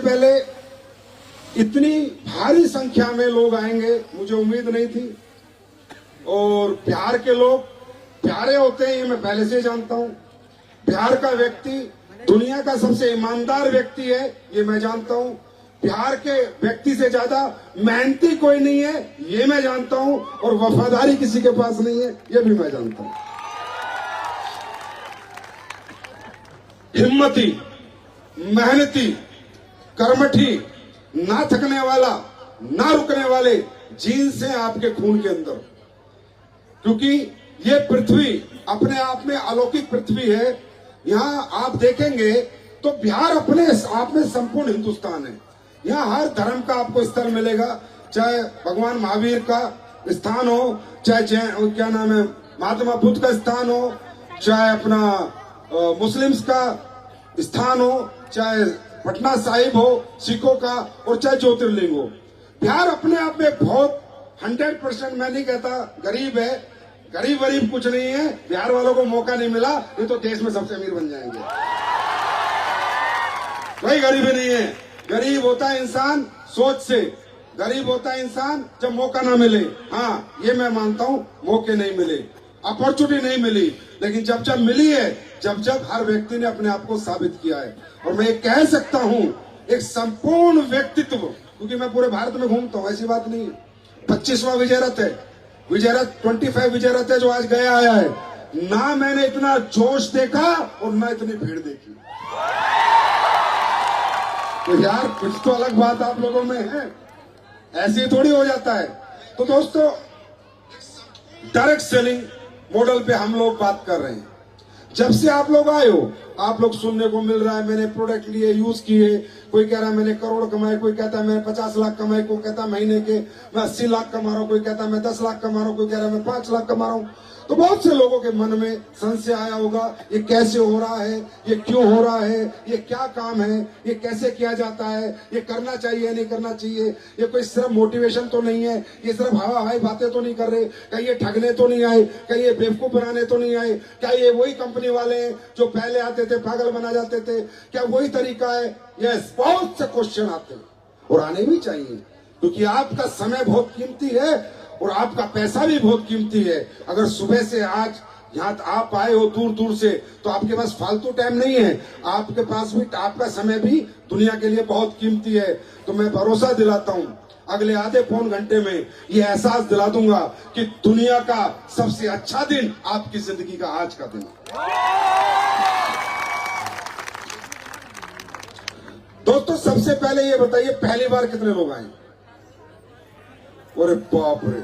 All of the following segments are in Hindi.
पहले इतनी भारी संख्या में लोग आएंगे मुझे उम्मीद नहीं थी। और बिहार के लोग प्यारे होते हैं ये मैं पहले से जानता हूं। बिहार का व्यक्ति दुनिया का सबसे ईमानदार व्यक्ति है ये मैं जानता हूं। बिहार के व्यक्ति से ज्यादा मेहनती कोई नहीं है ये मैं जानता हूं। और वफादारी किसी के पास नहीं है ये भी मैं जानता हूं। हिम्मती, मेहनती, कर्मठी, ना थकने वाला, ना रुकने वाले जीन्स हैं आपके खून के अंदर। क्योंकि ये पृथ्वी अपने आप में अलौकिक पृथ्वी है। यहाँ आप देखेंगे तो बिहार अपने आप में संपूर्ण हिंदुस्तान है। यहाँ हर धर्म का आपको स्थल मिलेगा, चाहे भगवान महावीर का स्थान हो, चाहे क्या नाम है महात्मा बुद्ध का स्थान हो, चाहे अपना मुस्लिम्स का स्थान हो, चाहे पटना साहिब हो सिखों का, और चाहे ज्योतिर्लिंग हो। बिहार अपने आप में बहुत 100% मैं नहीं कहता गरीब है, गरीब वरीब कुछ नहीं है। बिहार वालों को मौका नहीं मिला ये तो देश में सबसे अमीर बन जाएंगे। कोई गरीबी नहीं है। गरीब होता है इंसान सोच से, गरीब होता है इंसान जब मौका ना मिले। हाँ ये मैं मानता हूं मौके नहीं मिले, अपॉर्चुनिटी नहीं मिली, लेकिन जब जब मिली है, जब जब हर व्यक्ति ने अपने आप को साबित किया है। और मैं कह सकता हूं एक संपूर्ण व्यक्तित्व, क्योंकि मैं पूरे भारत में घूमता हूं, ऐसी बात नहीं है। 25वां विजय रथ है, विजय रथ 25 विजय रथ है जो आज गया आया है। ना मैंने इतना जोश देखा और ना इतनी भीड़ देखी। तो यार कुछ तो अलग बात आप लोगों में है, ऐसे थोड़ी हो जाता है। तो दोस्तों डायरेक्ट सेलिंग मॉडल पे हम लोग बात कर रहे हैं। जब से आप लोग आए हो आप लोग सुनने को मिल रहा है मैंने प्रोडक्ट लिए, यूज किए। कोई कह रहा है मैंने करोड़ कमाए, कोई कहता है मैं 50 लाख कमाए, कोई कहता है महीने के मैं 80 लाख कमा रहा हूं, कोई कहता है मैं 10 लाख कमा रहा हूं, कोई कह रहा है मैं 5 लाख कमा रहा हूं। तो बहुत से लोगों के मन में संशय आया होगा ये कैसे हो रहा है, ये क्यों हो रहा है, ये क्या काम है, ये कैसे किया जाता है, ये करना चाहिए नहीं करना चाहिए, ये कोई सिर्फ मोटिवेशन तो नहीं है, ये सिर्फ हवा हवाई बातें तो नहीं कर रहे, कहीं ये ठगने तो नहीं आए, कहीं ये बेवकूफ बनाने तो नहीं आए, क्या ये वही कंपनी वाले हैं जो पहले आते थे पागल बना जाते थे, क्या वही तरीका है। यस, बहुत से क्वेश्चन आते हैं और आने भी चाहिए, क्योंकि आपका समय बहुत कीमती है और आपका पैसा भी बहुत कीमती है। अगर सुबह से आज यहाँ आप आए हो दूर दूर से तो आपके पास फालतू टाइम नहीं है, आपके पास भी आपका समय भी दुनिया के लिए बहुत कीमती है। तो मैं भरोसा दिलाता हूँ अगले आधे पौन घंटे में ये एहसास दिला दूंगा कि दुनिया का सबसे अच्छा दिन आपकी जिंदगी का आज का दिन। दोस्तों सबसे पहले ये बताइए पहली बार कितने लोग आए? अरे बाप रे।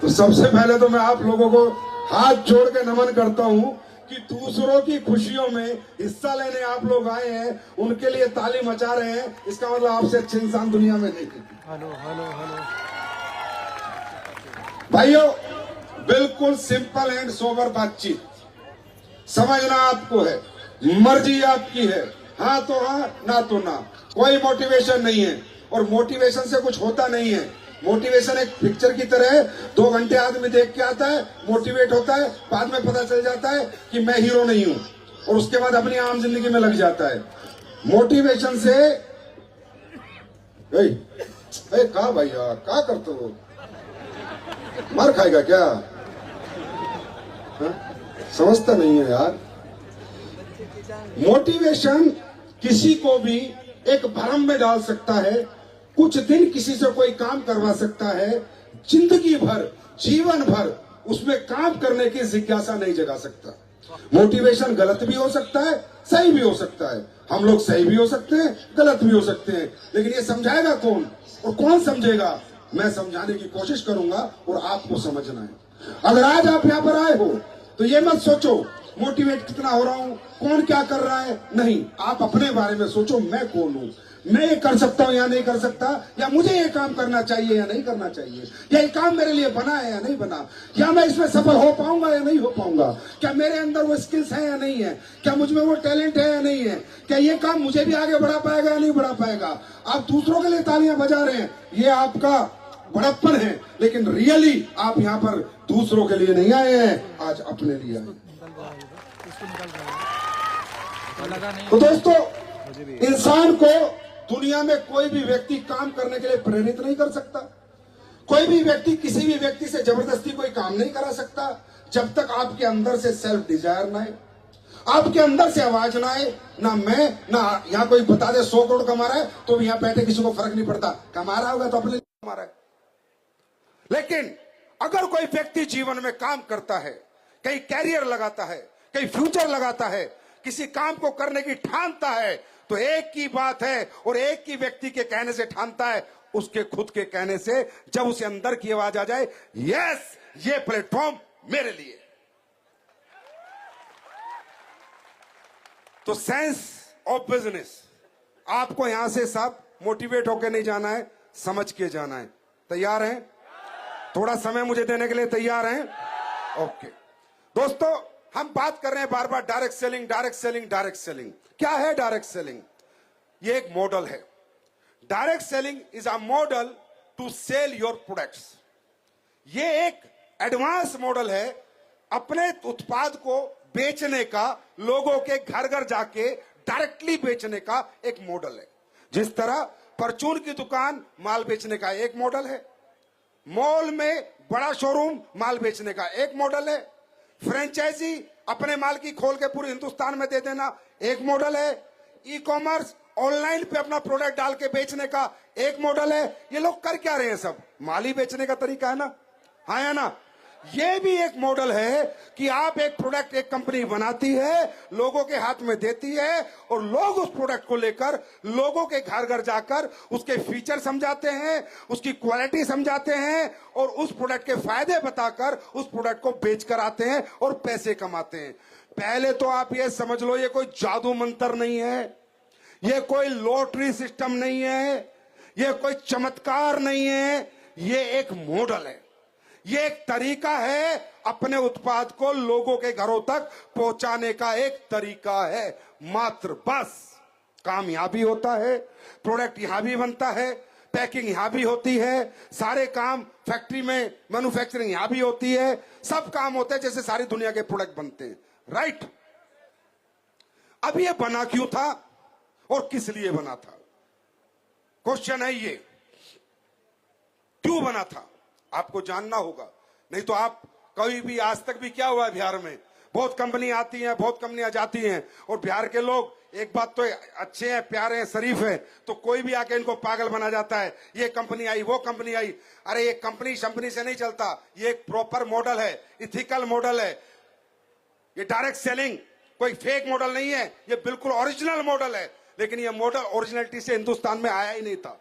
तो सबसे पहले तो मैं आप लोगों को हाथ जोड़ के नमन करता हूं कि दूसरों की खुशियों में हिस्सा लेने आप लोग आए हैं, उनके लिए ताली मचा रहे हैं। इसका मतलब आपसे अच्छे इंसान दुनिया में नहीं थे। हेलो हेलो हेलो भाइयों, बिल्कुल सिंपल एंड सोबर बातचीत, समझना आपको है, मर्जी आपकी है, हाँ तो हाँ ना तो ना, कोई मोटिवेशन नहीं है। और मोटिवेशन से कुछ होता नहीं है। मोटिवेशन एक पिक्चर की तरह है, 2 घंटे आदमी देख के आता है, मोटिवेट होता है, बाद में पता चल जाता है कि मैं हीरो नहीं हूं, और उसके बाद अपनी आम जिंदगी में लग जाता है। मोटिवेशन से कहा भैया क्या करते हो, मार खाएगा क्या? समझता नहीं है यार। मोटिवेशन किसी को भी एक भ्रम में डाल सकता है, कुछ दिन किसी से कोई काम करवा सकता है, जिंदगी भर जीवन भर उसमें काम करने की जिज्ञासा नहीं जगा सकता। मोटिवेशन गलत भी हो सकता है, सही भी हो सकता है। हम लोग सही भी हो सकते हैं, गलत भी हो सकते हैं, लेकिन ये समझाएगा कौन और कौन समझेगा, मैं समझाने की कोशिश करूंगा और आपको समझना है। अगर आज आप यहाँ पर आए हो तो ये मत सोचो मोटिवेट कितना हो रहा हूं, कौन क्या कर रहा है, नहीं। आप अपने बारे में सोचो, मैं कौन हूं, मैं ये कर सकता हूं या नहीं कर सकता, या मुझे ये काम करना चाहिए या नहीं करना चाहिए, या ये काम मेरे लिए बना है या नहीं बना, या मैं इसमें सफल हो पाऊंगा या नहीं हो पाऊंगा, क्या मेरे अंदर वो स्किल्स है या नहीं है, क्या मुझ में वो टैलेंट है या नहीं है, क्या ये काम मुझे भी आगे बढ़ा पाएगा या नहीं बढ़ा पाएगा। आप दूसरों के लिए तालियां बजा रहे हैं, ये आपका बड़प्पन है, लेकिन रियली आप यहाँ पर दूसरों के लिए नहीं आए हैं, आज अपने लिए आए। तो दोस्तों इंसान को दुनिया में कोई भी व्यक्ति काम करने के लिए प्रेरित नहीं कर सकता। कोई भी व्यक्ति किसी भी व्यक्ति से जबरदस्ती कोई काम नहीं करा सकता जब तक आपके अंदर से सेल्फ डिजायर ना आए, आपके अंदर से आवाज ना आए। ना मैं ना यहां कोई बता दे 100 करोड़ कमा रहा है तो यहां बैठे किसी को फर्क नहीं पड़ता, कमा रहा होगा तो अपने लिए कमा रहा है। लेकिन अगर कोई व्यक्ति जीवन में काम करता है, कहीं कैरियर लगाता है, कहीं फ्यूचर लगाता है, किसी काम को करने की ठानता है, तो एक ही बात है और एक ही व्यक्ति के कहने से ठानता है, उसके खुद के कहने से। जब उसे अंदर की आवाज आ जाए, यस ये प्लेटफॉर्म मेरे लिए। तो सेंस ऑफ बिजनेस आपको यहां से सब मोटिवेट होकर नहीं जाना है, समझ के जाना है। तैयार हैं? थोड़ा समय मुझे देने के लिए तैयार हैं? ओके दोस्तों, हम बात कर रहे हैं बार बार direct selling, direct selling, direct selling. क्या है डायरेक्ट सेलिंग? ये एक मॉडल है। Direct selling is a model to sell your products. ये एक एडवांस मॉडल है अपने उत्पाद को बेचने का, लोगों के घर घर जाके डायरेक्टली बेचने का एक मॉडल है। जिस तरह परचून की दुकान माल बेचने का एक मॉडल है, मॉल में बड़ा शोरूम माल बेचने का एक मॉडल है, फ्रेंचाइजी अपने माल की खोल के पूरे हिंदुस्तान में दे देना एक मॉडल है, ई कॉमर्स ऑनलाइन पे अपना प्रोडक्ट डाल के बेचने का एक मॉडल है। ये लोग कर क्या रहे हैं? सब माल ही बेचने का तरीका है ना, हाँ या ना? ये भी एक मॉडल है कि आप एक प्रोडक्ट, एक कंपनी बनाती है, लोगों के हाथ में देती है और लोग उस प्रोडक्ट को लेकर लोगों के घर घर जाकर उसके फीचर समझाते हैं, उसकी क्वालिटी समझाते हैं और उस प्रोडक्ट के फायदे बताकर उस प्रोडक्ट को बेच कर आते हैं और पैसे कमाते हैं। पहले तो आप ये समझ लो, ये कोई जादू मंत्र नहीं है, ये कोई लॉटरी सिस्टम नहीं है, ये कोई चमत्कार नहीं है, ये एक मॉडल है, ये एक तरीका है अपने उत्पाद को लोगों के घरों तक पहुंचाने का एक तरीका है मात्र। बस काम यहां भी होता है, प्रोडक्ट यहां भी बनता है, पैकिंग यहां भी होती है, सारे काम फैक्ट्री में मैन्युफैक्चरिंग यहां भी होती है, सब काम होते हैं जैसे सारी दुनिया के प्रोडक्ट बनते हैं, राइट? अब ये बना क्यों था और किस लिए बना था? क्वेश्चन है ये, क्यों बना था आपको जानना होगा। नहीं तो आप कभी भी, आज तक भी क्या हुआ है बिहार में, बहुत कंपनी आती हैं, बहुत कंपनियां जाती हैं और बिहार के लोग एक बात तो अच्छे हैं, प्यारे हैं, शरीफ हैं, तो कोई भी आके इनको पागल बना जाता है। ये कंपनी आई, वो कंपनी आई। अरे ये कंपनी शंपनी से नहीं चलता, ये एक प्रॉपर मॉडल है, इथिकल मॉडल है। ये डायरेक्ट सेलिंग कोई फेक मॉडल नहीं है, ये बिल्कुल ओरिजिनल मॉडल है। लेकिन ये मॉडल ओरिजिनलिटी से हिंदुस्तान में आया ही नहीं था,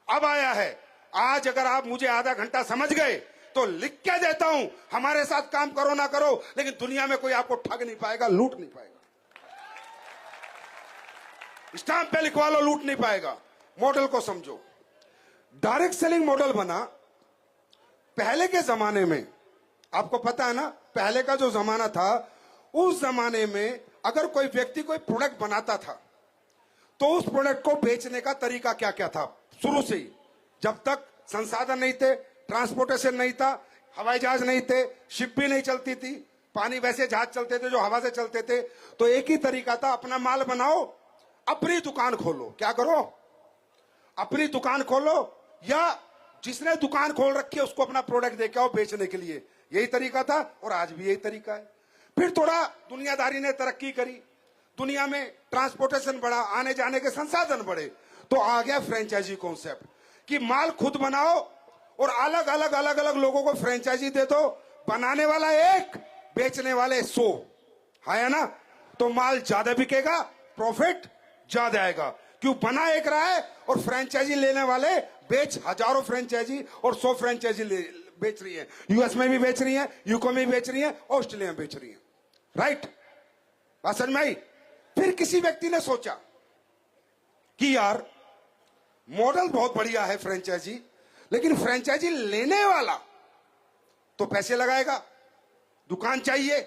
अब आया है। आज अगर आप मुझे आधा घंटा समझ गए तो लिख के देता हूं, हमारे साथ काम करो ना करो, लेकिन दुनिया में कोई आपको ठग नहीं पाएगा, लूट नहीं पाएगा। स्टाम्प पे लिखवा लो, लूट नहीं पाएगा। मॉडल को समझो। डायरेक्ट सेलिंग मॉडल बना पहले के जमाने में। आपको पता है ना, पहले का जो जमाना था, उस जमाने में अगर कोई व्यक्ति कोई प्रोडक्ट बनाता था तो उस प्रोडक्ट को बेचने का तरीका क्या क्या था? शुरू से ही, जब तक संसाधन नहीं थे, ट्रांसपोर्टेशन नहीं था, हवाई जहाज नहीं थे, शिप भी नहीं चलती थी, पानी वैसे जहाज चलते थे जो हवा से चलते थे, तो एक ही तरीका था, अपना माल बनाओ, अपनी दुकान खोलो। क्या करो? अपनी दुकान खोलो, या जिसने दुकान खोल रखी है उसको अपना प्रोडक्ट देके आओ बेचने के लिए। यही तरीका था और आज भी यही तरीका है। फिर थोड़ा दुनियादारी ने तरक्की करी, दुनिया में ट्रांसपोर्टेशन बढ़ा, आने जाने के संसाधन बढ़े, तो आ गया फ्रेंचाइजी कॉन्सेप्ट कि माल खुद बनाओ और अलग अलग लोगों को फ्रेंचाइजी दे दो। बनाने वाला एक, बेचने वाले 100, है ना? तो माल ज्यादा बिकेगा, प्रॉफिट ज्यादा आएगा। क्यों? बना एक रहा है और फ्रेंचाइजी लेने वाले बेच हजारों फ्रेंचाइजी और 100 फ्रेंचाइजी बेच रही है। यूएस में भी बेच रही है, यूके में भी बेच रही है, ऑस्ट्रेलिया में बेच रही है, राइट? बात समझ में आई? फिर किसी व्यक्ति ने सोचा कि यार मॉडल बहुत बढ़िया है फ्रेंचाइजी, लेकिन फ्रेंचाइजी लेने वाला तो पैसे लगाएगा, दुकान चाहिए,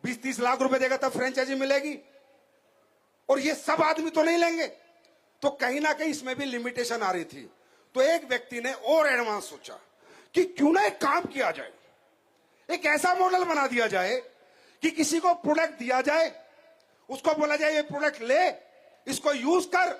20-30 लाख रुपए देगा तब फ्रेंचाइजी मिलेगी, और ये सब आदमी तो नहीं लेंगे। तो कहीं ना कहीं इसमें भी लिमिटेशन आ रही थी। तो एक व्यक्ति ने और एडवांस सोचा कि क्यों ना एक काम किया जाए, एक ऐसा मॉडल बना दिया जाए कि किसी को प्रोडक्ट दिया जाए, उसको बोला जाए ये प्रोडक्ट ले, इसको यूज कर,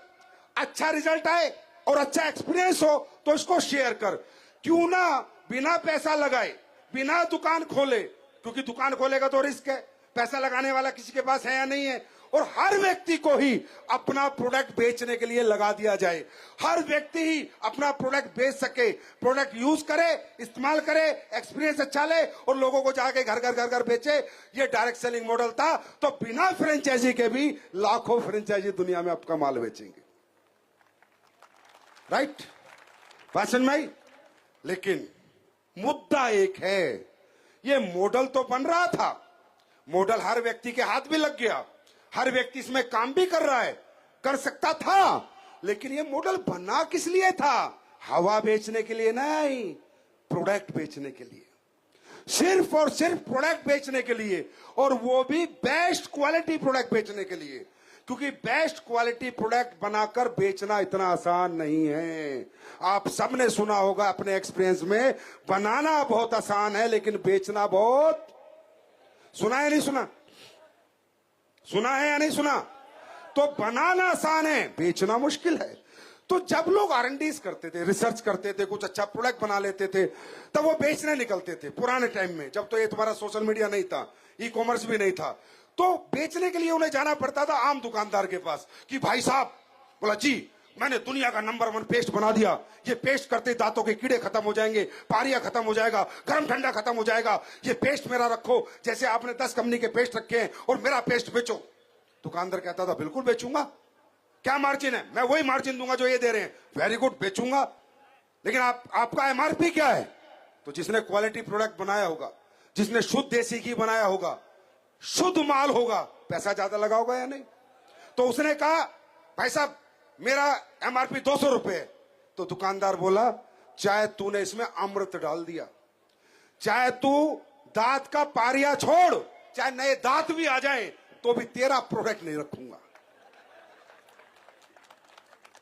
अच्छा रिजल्ट आए और अच्छा एक्सपीरियंस हो तो इसको शेयर कर। क्यों ना बिना पैसा लगाए, बिना दुकान खोले, क्योंकि दुकान खोलेगा तो रिस्क है, पैसा लगाने वाला किसी के पास है या नहीं है, और हर व्यक्ति को ही अपना प्रोडक्ट बेचने के लिए लगा दिया जाए। हर व्यक्ति ही अपना प्रोडक्ट बेच सके, प्रोडक्ट यूज करे, इस्तेमाल करे, एक्सपीरियंस अच्छा ले और लोगों को जाके घर घर बेचे। ये डायरेक्ट सेलिंग मॉडल था। तो बिना फ्रेंचाइजी के भी लाखों फ्रेंचाइजी दुनिया में आपका माल बेचेंगे। राइट, भाषण भाई। लेकिन मुद्दा एक है, ये मॉडल तो बन रहा था, मॉडल हर व्यक्ति के हाथ भी लग गया, हर व्यक्ति इसमें काम भी कर रहा है, कर सकता था, लेकिन ये मॉडल बना किस लिए था? हवा बेचने के लिए नहीं, प्रोडक्ट बेचने के लिए, सिर्फ और सिर्फ प्रोडक्ट बेचने के लिए, और वो भी बेस्ट क्वालिटी प्रोडक्ट बेचने के लिए। क्योंकि बेस्ट क्वालिटी प्रोडक्ट बनाकर बेचना इतना आसान नहीं है। आप सबने सुना होगा अपने एक्सपीरियंस में, बनाना बहुत आसान है लेकिन बेचना बहुत, सुना है नहीं सुना? सुना है या नहीं सुना? तो बनाना आसान है, बेचना मुश्किल है। तो जब लोग R&Ds करते थे, रिसर्च करते थे, कुछ अच्छा प्रोडक्ट बना लेते थे, तब वो बेचने निकलते थे। पुराने टाइम में, जब तो ये तुम्हारा सोशल मीडिया नहीं था, ई कॉमर्स भी नहीं था, तो बेचने के लिए उन्हें जाना पड़ता था आम दुकानदार के पास कि भाई साहब, बोला जी मैंने दुनिया का नंबर 1 पेस्ट बना दिया, ये पेस्ट करते दांतों के कीड़े खत्म हो जाएंगे, पारिया खत्म हो जाएगा, गर्म ठंडा खत्म हो जाएगा, ये पेस्ट मेरा रखो, जैसे आपने 10 कंपनी के पेस्ट रखे हैं और मेरा पेस्ट बेचो। दुकानदार कहता था बिल्कुल बेचूंगा, क्या मार्जिन है? मैं वही मार्जिन दूंगा जो ये दे रहे हैं। वेरी गुड, बेचूंगा, लेकिन आपका MRP क्या है? तो जिसने क्वालिटी प्रोडक्ट बनाया होगा, जिसने शुद्ध देसी घी बनाया होगा, शुद्ध माल होगा, पैसा ज्यादा लगा होगा या नहीं? तो उसने कहा भाई साहब मेरा MRP 200 रुपए है। तो दुकानदार बोला चाहे तूने इसमें अमृत डाल दिया, चाहे तू दांत का पारिया छोड़, चाहे नए दांत भी आ जाए, तो भी तेरा प्रोडक्ट नहीं रखूंगा।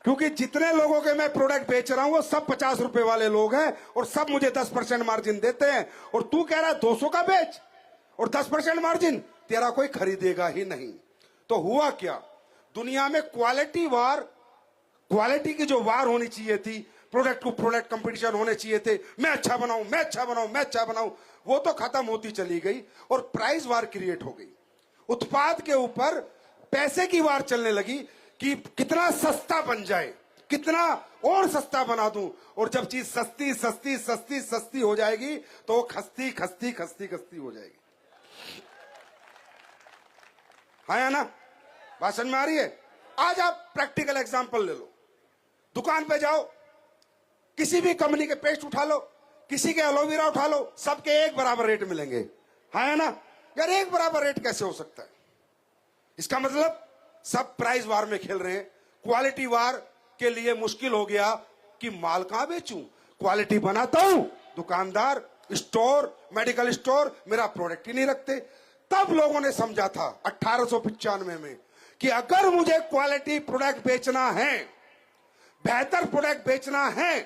क्योंकि जितने लोगों के मैं प्रोडक्ट बेच रहा हूं वो सब 50 रुपए वाले लोग हैं और सब मुझे 10% मार्जिन देते हैं, और तू कह रहा है 200 का बेच और 10% मार्जिन, तेरा कोई खरीदेगा ही नहीं। तो हुआ क्या, दुनिया में क्वालिटी वार, क्वालिटी की जो वार होनी चाहिए थी, प्रोडक्ट टू प्रोडक्ट कंपटीशन होने चाहिए थे, मैं अच्छा बनाऊं, मैं अच्छा बनाऊं, मैं अच्छा बनाऊं, वो तो खत्म होती चली गई और प्राइस वार क्रिएट हो गई। उत्पाद के ऊपर पैसे की वार चलने लगी कि कितना सस्ता बन जाए, कितना और सस्ता बना दूं, और जब चीज सस्ती सस्ती सस्ती सस्ती हो जाएगी तो वो खस्ती खस्ती खस्ती खस्ती हो जाएगी। हाँ या ना? भाषण में आ रही है? आज आप प्रैक्टिकल एग्जांपल ले लो, दुकान पे जाओ, किसी भी कंपनी के पेस्ट उठा लो, किसी के एलोवेरा उठा लो, सबके एक बराबर रेट मिलेंगे। हाँ या ना? यार एक बराबर रेट कैसे हो सकता है? इसका मतलब सब प्राइस वार में खेल रहे हैं। क्वालिटी वार के लिए मुश्किल हो गया कि माल कहां बेचूं, क्वालिटी बनाता हूं, दुकानदार, स्टोर, मेडिकल स्टोर मेरा प्रोडक्ट ही नहीं रखते। तब लोगों ने समझा था 1895 में कि अगर मुझे क्वालिटी प्रोडक्ट बेचना है, बेहतर प्रोडक्ट बेचना है,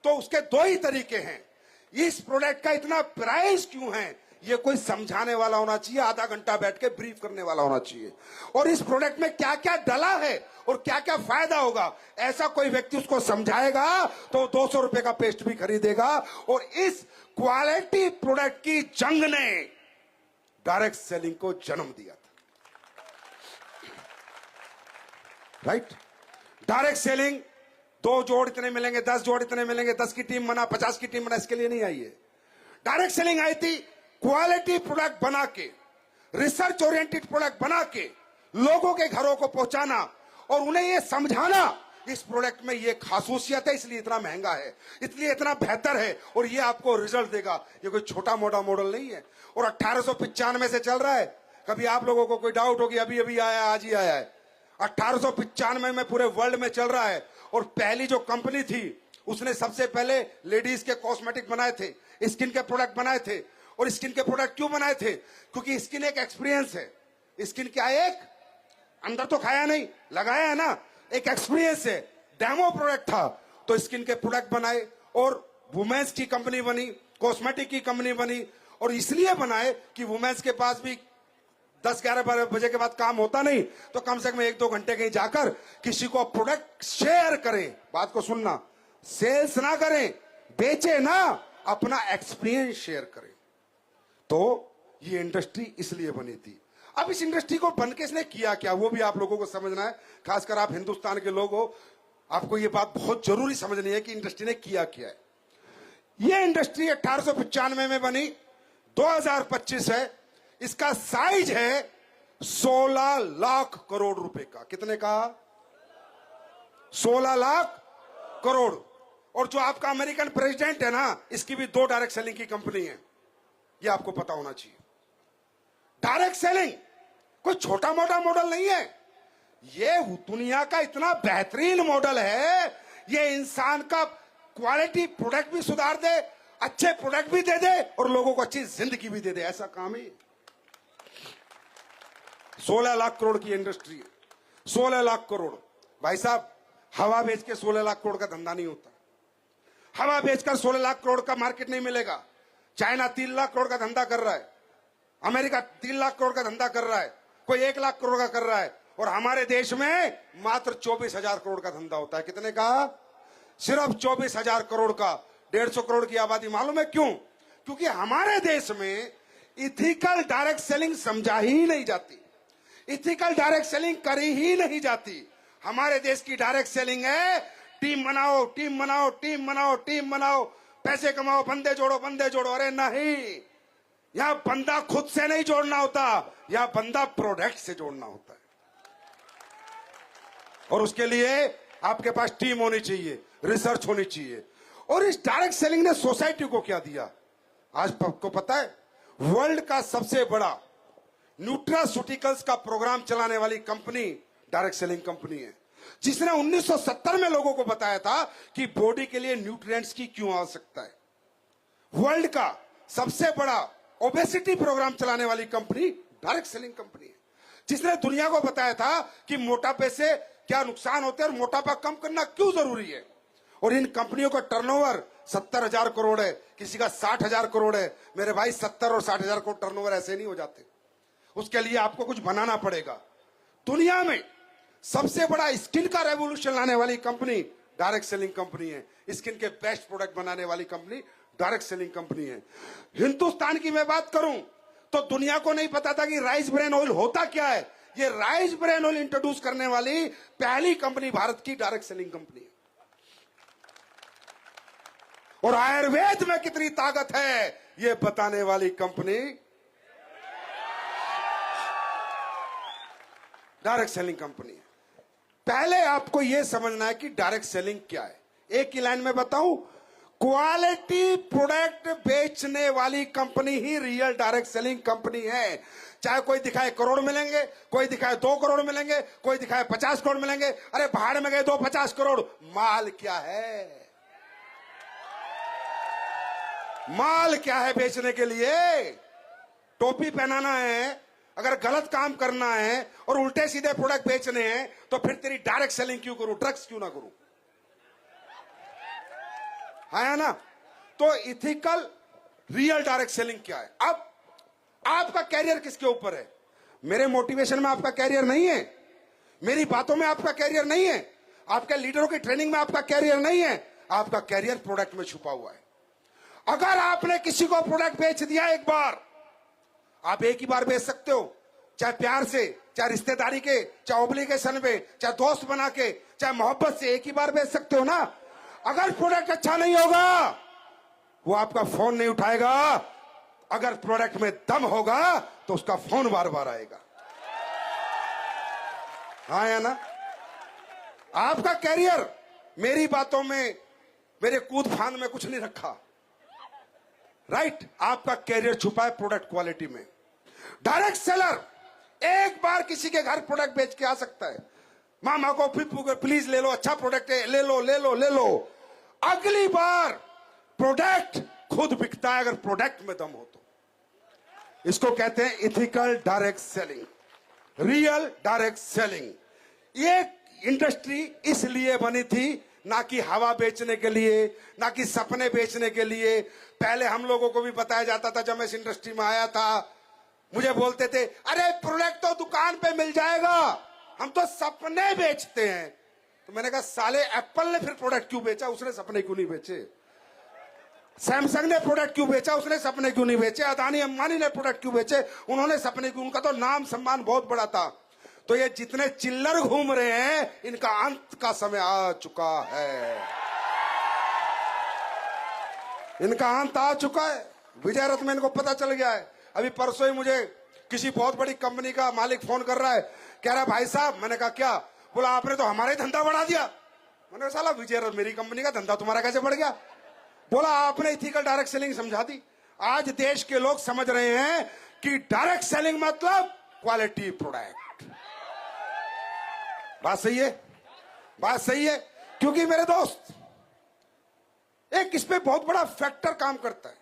तो उसके 2 ही तरीके हैं। इस प्रोडक्ट का इतना प्राइस क्यों है, ये कोई समझाने वाला होना चाहिए, आधा घंटा बैठ के ब्रीफ करने वाला होना चाहिए, और इस प्रोडक्ट में क्या क्या डला है और क्या क्या फायदा होगा, ऐसा कोई व्यक्ति उसको समझाएगा तो 200 रुपए का पेस्ट भी खरीदेगा। और इस क्वालिटी प्रोडक्ट की जंग ने डायरेक्ट सेलिंग को जन्म दिया था। राइट? डायरेक्ट सेलिंग 2 जोड़ इतने मिलेंगे, 10 जोड़ इतने मिलेंगे, 10 की टीम बना, 50 की टीम बना, इसके लिए नहीं आई है। डायरेक्ट सेलिंग आई थी क्वालिटी प्रोडक्ट बना के, रिसर्च ओरिएंटेड प्रोडक्ट बना के लोगों के घरों को पहुंचाना और उन्हें यह समझाना इस प्रोडक्ट में ये खासूसियत है, इसलिए इतना महंगा है, इसलिए इतना बेहतर है और ये आपको रिजल्ट देगा। ये कोई छोटा मोटा मॉडल नहीं है और 1895 से चल रहा है। कभी आप लोगों को कोई डाउट होगी, अभी अभी आया, आज ही आया है। 1895 में पूरे वर्ल्ड में चल रहा है और पहली जो कंपनी थी उसने सबसे पहले लेडीज के कॉस्मेटिक बनाए थे, स्किन के प्रोडक्ट बनाए थे। और स्किन के प्रोडक्ट क्यों बनाए थे? क्योंकि स्किन एक एक्सपीरियंस है। स्किन क्या है? एक अंदर तो खाया नहीं, लगाया है ना, एक एक्सपीरियंस है, डेमो प्रोडक्ट था। तो स्किन के प्रोडक्ट बनाए और वुमेन्स की कंपनी बनी, कॉस्मेटिक की कंपनी बनी, और इसलिए बनाए कि वुमेन्स के पास भी 10-11 बजे के बाद काम होता नहीं तो कम से कम 1-2 घंटे कहीं जाकर किसी को प्रोडक्ट शेयर करें। बात को सुनना, सेल्स ना करें, बेचे ना, अपना एक्सपीरियंस शेयर करें। तो ये इंडस्ट्री इसलिए बनी थी। अब इस इंडस्ट्री को बन के इसने किया क्या, वो भी आप लोगों को समझना है। खासकर आप हिंदुस्तान के लोग हो, आपको ये बात बहुत जरूरी समझनी है कि इंडस्ट्री ने किया क्या है। ये इंडस्ट्री 1895 में बनी, 2025 है, इसका साइज है 16 लाख करोड़ रुपए का। कितने का? 16 लाख करोड़। और जो आपका अमेरिकन प्रेसिडेंट है ना, इसकी भी 2 डायरेक्ट सेलिंग की कंपनी है, ये आपको पता होना चाहिए। डायरेक्ट सेलिंग कोई छोटा मोटा मॉडल नहीं है, ये दुनिया का इतना बेहतरीन मॉडल है। ये इंसान का क्वालिटी प्रोडक्ट भी सुधार दे, अच्छे प्रोडक्ट भी दे दे और लोगों को अच्छी जिंदगी भी दे दे, ऐसा काम है। 16 लाख करोड़ की इंडस्ट्री है, 16 लाख करोड़। भाई साहब, हवा बेच के 16 लाख करोड़ का धंधा नहीं होता। हवा बेचकर 16 लाख करोड़ का मार्केट नहीं मिलेगा। चाइना 3 लाख करोड़ का धंधा कर रहा है, अमेरिका 3 लाख करोड़ का धंधा कर रहा है, कोई 1 लाख करोड़ का कर रहा है, और हमारे देश में मात्र 24,000 करोड़ का धंधा होता है। कितने का? सिर्फ 24,000 करोड़ का। 150 करोड़ की आबादी। मालूम है क्यों? क्योंकि हमारे देश में इथिकल डायरेक्ट सेलिंग समझा ही नहीं जाती, इथिकल डायरेक्ट सेलिंग करी ही नहीं जाती। हमारे देश की डायरेक्ट सेलिंग है टीम बनाओ, टीम बनाओ, टीम बनाओ, टीम बनाओ, पैसे कमाओ, बंदे जोड़ो, बंदे जोड़ो। अरे नहीं, यहां बंदा खुद से नहीं जोड़ना होता, यहां बंदा प्रोडक्ट से जोड़ना होता है। और उसके लिए आपके पास टीम होनी चाहिए, रिसर्च होनी चाहिए। और इस डायरेक्ट सेलिंग ने सोसाइटी को क्या दिया? आज आपको पता है, वर्ल्ड का सबसे बड़ा न्यूट्रास्यूटिकल्स का प्रोग्राम चलाने वाली कंपनी डायरेक्ट सेलिंग कंपनी है, जिसने 1970 में लोगों को बताया था कि बॉडी के लिए न्यूट्रिएंट्स की क्यों आवश्यकता है। वर्ल्ड का सबसे बड़ा ओबेसिटी प्रोग्राम चलाने वाली कंपनी डायरेक्ट सेलिंग कंपनी है, जिसने दुनिया को बताया था कि मोटापे से क्या नुकसान होते हैं और मोटापा कम करना क्यों जरूरी है। और इन कंपनियों का टर्नओवर 70,000 करोड़ है, किसी का 60,000 करोड़ है। मेरे भाई, 70 और 60,000 करोड़ टर्नओवर ऐसे नहीं हो जाते, उसके लिए आपको कुछ बनाना पड़ेगा। दुनिया में सबसे बड़ा स्किन का रेवोल्यूशन लाने वाली कंपनी डायरेक्ट सेलिंग कंपनी है। स्किन के बेस्ट प्रोडक्ट बनाने वाली कंपनी डायरेक्ट सेलिंग कंपनी है। हिंदुस्तान की मैं बात करूं तो दुनिया को नहीं पता था कि राइस ब्रेन ऑयल होता क्या है। ये राइस ब्रेन ऑयल इंट्रोड्यूस करने वाली पहली कंपनी भारत की डायरेक्ट सेलिंग कंपनी है। और आयुर्वेद में कितनी ताकत है ये बताने वाली कंपनी डायरेक्ट सेलिंग कंपनी है। पहले आपको यह समझना है कि डायरेक्ट सेलिंग क्या है। एक ही लाइन में बताऊं, क्वालिटी प्रोडक्ट बेचने वाली कंपनी ही रियल डायरेक्ट सेलिंग कंपनी है। चाहे कोई दिखाए करोड़ मिलेंगे, कोई दिखाए 2 करोड़ मिलेंगे, कोई दिखाए 50 करोड़ मिलेंगे। अरे भाड़ में गए 2-50 करोड़। माल क्या है? माल क्या है बेचने के लिए? टोपी पहनाना है, अगर गलत काम करना है और उल्टे सीधे प्रोडक्ट बेचने हैं तो फिर तेरी डायरेक्ट सेलिंग क्यों करूं, ड्रग्स क्यों ना करूं? है ना? तो इथिकल रियल डायरेक्ट सेलिंग क्या है? अब आपका कैरियर किसके ऊपर है? मेरे मोटिवेशन में आपका कैरियर नहीं है, मेरी बातों में आपका कैरियर नहीं है, आपके लीडरों की ट्रेनिंग में आपका कैरियर नहीं है। आपका कैरियर प्रोडक्ट में छुपा हुआ है। अगर आपने किसी को प्रोडक्ट बेच दिया एक बार, आप एक ही बार बेच सकते हो, चाहे प्यार से, चाहे रिश्तेदारी के, चाहे ऑब्लिगेशन पे, चाहे दोस्त बना के, चाहे मोहब्बत से, एक ही बार बेच सकते हो ना। अगर प्रोडक्ट अच्छा नहीं होगा, वो आपका फोन नहीं उठाएगा। अगर प्रोडक्ट में दम होगा तो उसका फोन बार बार आएगा। हाँ या ना? आपका कैरियर, मेरी बातों में, मेरे कूद फांद में कुछ नहीं रखा, राइट? आपका कैरियर छुपा है प्रोडक्ट क्वालिटी में। डायरेक्ट सेलर एक बार किसी के घर प्रोडक्ट बेच के आ सकता है, मामा को प्लीज ले लो, अच्छा प्रोडक्ट है, ले लो ले लो ले लो। अगली बार प्रोडक्ट खुद बिकता है अगर प्रोडक्ट में दम हो तो। इसको कहते हैं ethical direct selling, real direct selling. ये इंडस्ट्री इसलिए बनी थी, ना कि हवा बेचने के लिए, ना कि सपने बेचने के लिए। पहले हम लोगों को भी बताया जाता था जब मैं इस इंडस्ट्री में आया था, मुझे बोलते थे, अरे प्रोडक्ट तो दुकान पे मिल जाएगा, हम तो सपने बेचते हैं। तो मैंने कहा, साले एप्पल ने फिर प्रोडक्ट क्यों बेचा, उसने सपने क्यों नहीं बेचे? सैमसंग ने प्रोडक्ट क्यों बेचा, उसने सपने क्यों नहीं बेचे? अदानी अंबानी ने प्रोडक्ट क्यों बेचे, उन्होंने सपने क्यों? उनका तो नाम सम्मान बहुत बड़ा था। तो ये जितने चिल्लर घूम रहे हैं, इनका अंत का समय आ चुका है, इनका अंत आ चुका है। विजय रथ में इनको पता चल गया है। अभी परसों ही मुझे किसी बहुत बड़ी कंपनी का मालिक फोन कर रहा है, कह रहा है, भाई साहब। मैंने कहा, क्या? बोला, आपने तो हमारा ही धंधा बढ़ा दिया। मैंने कहा, साला विजय रथ मेरी कंपनी का धंधा तुम्हारा कैसे बढ़ गया? बोला, आपने इथिकल डायरेक्ट सेलिंग समझा दी। आज देश के लोग समझ रहे हैं कि डायरेक्ट सेलिंग मतलब क्वालिटी प्रोडक्ट। बात सही है, बात सही है। क्योंकि मेरे दोस्त, एक इस पे बहुत बड़ा फैक्टर काम करता है।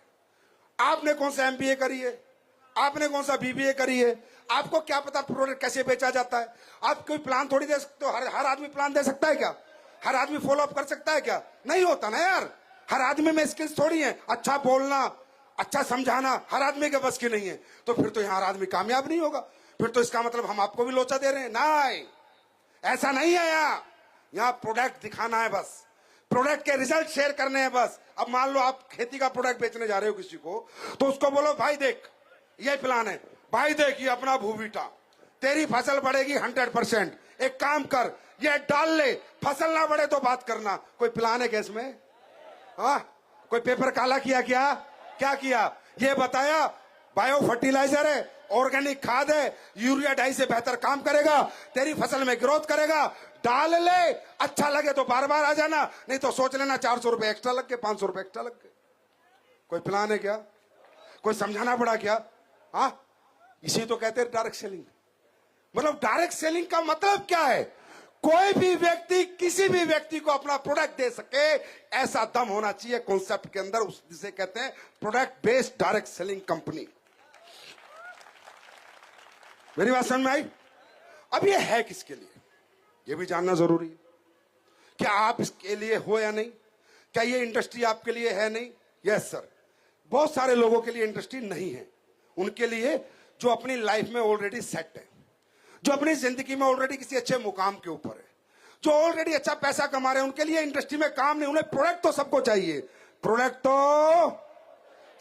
आपने कौन सा एमबीए करी है, आपने कौन सा बीबीए करी है, आपको क्या पता प्रोडक्ट कैसे बेचा जाता है? आप कोई प्लान थोड़ी दे सकते हो। हर आदमी प्लान दे सकता है क्या? हर आदमी फॉलो अप कर सकता है क्या? नहीं होता ना यार। हर आदमी में स्किल्स थोड़ी है। अच्छा बोलना, अच्छा समझाना हर आदमी के बस की नहीं है। तो फिर तो यहाँ हर आदमी कामयाब नहीं होगा। फिर तो इसका मतलब हम आपको भी लोचा दे रहे हैं। नहीं, ऐसा नहीं है। यहाँ प्रोडक्ट दिखाना है बस, प्रोडक्ट के रिजल्ट शेयर करने हैं बस। अब मान लो आप खेती का प्रोडक्ट बेचने जा रहे हो किसी को, तो उसको बोलो, भाई देख ये प्लान है, भाई देख ये अपना भूवीटा, तेरी फसल बढ़ेगी 100%। एक काम कर, ये डाल ले, फसल ना बढ़े तो बात करना। कोई प्लान है क्या इसमें? हाँ, कोई पेपर काला किया क्या? क्या किया? ये बताया बायो फर्टिलाइजर है, ऑर्गेनिक खाद है, यूरिया डाई से बेहतर काम करेगा, तेरी फसल में ग्रोथ करेगा, डाल ले। अच्छा लगे तो बार बार आ जाना, नहीं तो सोच लेना 400 रुपए एक्स्ट्रा लग गए, 500 रुपए एक्स्ट्रा लग गए। कोई प्लान है क्या? कोई समझाना पड़ा क्या? हाँ, इसी तो कहते हैं डायरेक्ट सेलिंग। मतलब डायरेक्ट सेलिंग का मतलब क्या है? कोई भी व्यक्ति किसी भी व्यक्ति को अपना प्रोडक्ट दे सके, ऐसा दम होना चाहिए कॉन्सेप्ट के अंदर। उस जिसे कहते हैं product based direct selling company. मेरी बात समझ में आई? अब ये है किसके लिए, ये भी जानना जरूरी है। क्या आप इसके लिए हो या नहीं? क्या ये इंडस्ट्री आपके लिए है? नहीं। यस सर, बहुत सारे लोगों के लिए इंडस्ट्री नहीं है। उनके लिए जो अपनी लाइफ में ऑलरेडी सेट है, जो अपनी जिंदगी में ऑलरेडी किसी अच्छे मुकाम के ऊपर है, जो ऑलरेडी अच्छा पैसा कमा रहे हैं, उनके लिए इंडस्ट्री में काम नहीं। उन्हें प्रोडक्ट तो सबको चाहिए, प्रोडक्ट तो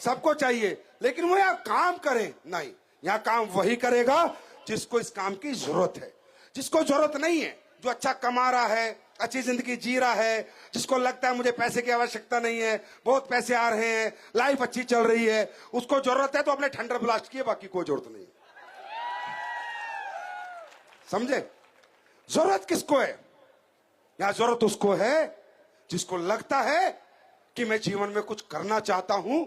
सबको चाहिए, लेकिन वो यहां काम करें नहीं। यहां काम वही करेगा जिसको इस काम की जरूरत है। जिसको जरूरत नहीं है, जो अच्छा कमा रहा है, अच्छी जिंदगी जी रहा है, जिसको लगता है मुझे पैसे की आवश्यकता नहीं है, बहुत पैसे आ रहे हैं, लाइफ अच्छी चल रही है, उसको जरूरत है तो अपने ठंडर ब्लास्ट किए, बाकी कोई जरूरत नहीं। समझे? जरूरत किसको है? यहां जरूरत उसको है जिसको लगता है कि मैं जीवन में कुछ करना चाहता हूं,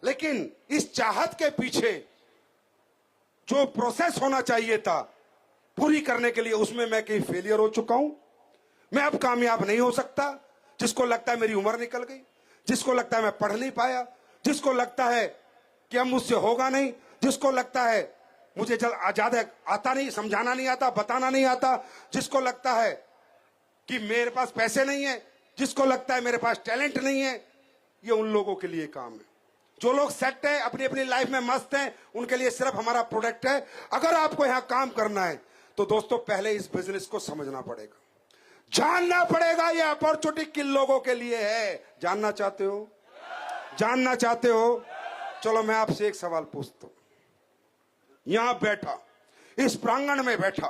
लेकिन इस चाहत के पीछे जो प्रोसेस होना चाहिए था पूरी करने के लिए, उसमें मैं कहीं फेलियर हो चुका हूं, मैं अब कामयाब नहीं हो सकता। जिसको लगता है मेरी उम्र निकल गई, जिसको लगता है मैं पढ़ नहीं पाया, जिसको लगता है कि अब मुझसे होगा नहीं, जिसको लगता है मुझे ज्यादा आता नहीं, समझाना नहीं आता, बताना नहीं आता, जिसको लगता है कि मेरे पास पैसे नहीं है, जिसको लगता है मेरे पास टैलेंट नहीं है, ये उन लोगों के लिए काम है। जो लोग सेट है, अपनी अपनी लाइफ में मस्त हैं, उनके लिए सिर्फ हमारा प्रोडक्ट है। अगर आपको यहां काम करना है तो दोस्तों पहले इस बिजनेस को समझना पड़ेगा, जानना पड़ेगा। ये अपॉर्चुनिटी किन लोगों के लिए है? जानना चाहते हो? जानना चाहते हो? चलो मैं आपसे एक सवाल पूछता हूं। यहां बैठा, इस प्रांगण में बैठा,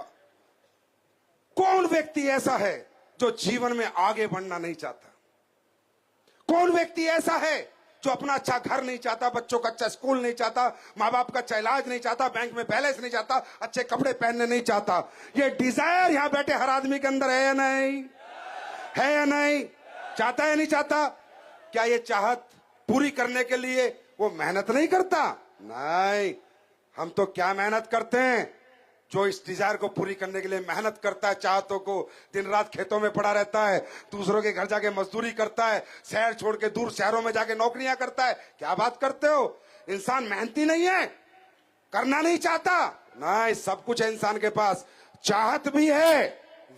कौन व्यक्ति ऐसा है जो जीवन में आगे बढ़ना नहीं चाहता? कौन व्यक्ति ऐसा है जो अपना अच्छा घर नहीं चाहता, बच्चों का अच्छा स्कूल नहीं चाहता, माँ बाप का अच्छा इलाज नहीं चाहता, बैंक में बैलेंस नहीं चाहता, अच्छे कपड़े पहनने नहीं चाहता? ये डिजायर यहां बैठे हर आदमी के अंदर है या नहीं? है या नहीं? चाहता है या नहीं चाहता? क्या ये चाहत पूरी करने के लिए वो मेहनत नहीं करता? नहीं, हम तो क्या मेहनत करते हैं। जो इस डिजायर को पूरी करने के लिए मेहनत करता है, चाहतों को, दिन रात खेतों में पड़ा रहता है, दूसरों के घर जाके मजदूरी करता है, शहर छोड़ के दूर शहरों में जाके नौकरियां करता है। क्या बात करते हो? इंसान मेहनती नहीं है? करना नहीं चाहता? नहीं, सब कुछ है इंसान के पास। चाहत भी है,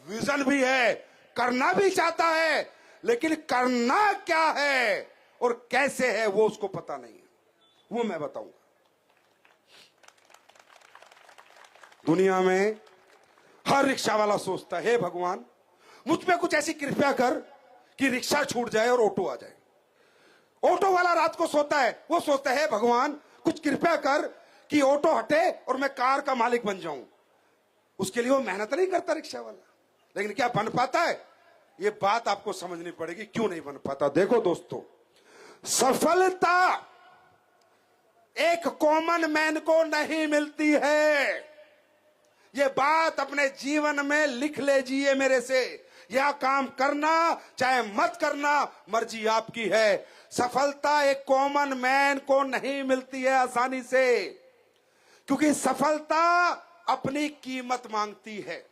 विजन भी है, करना भी चाहता है, लेकिन करना क्या है और कैसे है वो उसको पता नहीं है। वो मैं बताऊंगा। दुनिया में हर रिक्शा वाला सोचता है, हे भगवान मुझ पे कुछ ऐसी कृपया कर कि रिक्शा छूट जाए और ऑटो आ जाए। ऑटो वाला रात को सोता है, वो सोचता है भगवान कुछ कृपया कर कि ऑटो हटे और मैं कार का मालिक बन जाऊं। उसके लिए वो मेहनत नहीं करता रिक्शा वाला, लेकिन क्या बन पाता है? ये बात आपको समझनी पड़ेगी, क्यों नहीं बन पाता। देखो दोस्तों, सफलता एक कॉमन मैन को नहीं मिलती है। ये बात अपने जीवन में लिख लीजिए मेरे से। यह काम करना चाहे मत करना, मर्जी आपकी है। सफलता एक कॉमन मैन को नहीं मिलती है आसानी से, क्योंकि सफलता अपनी कीमत मांगती है।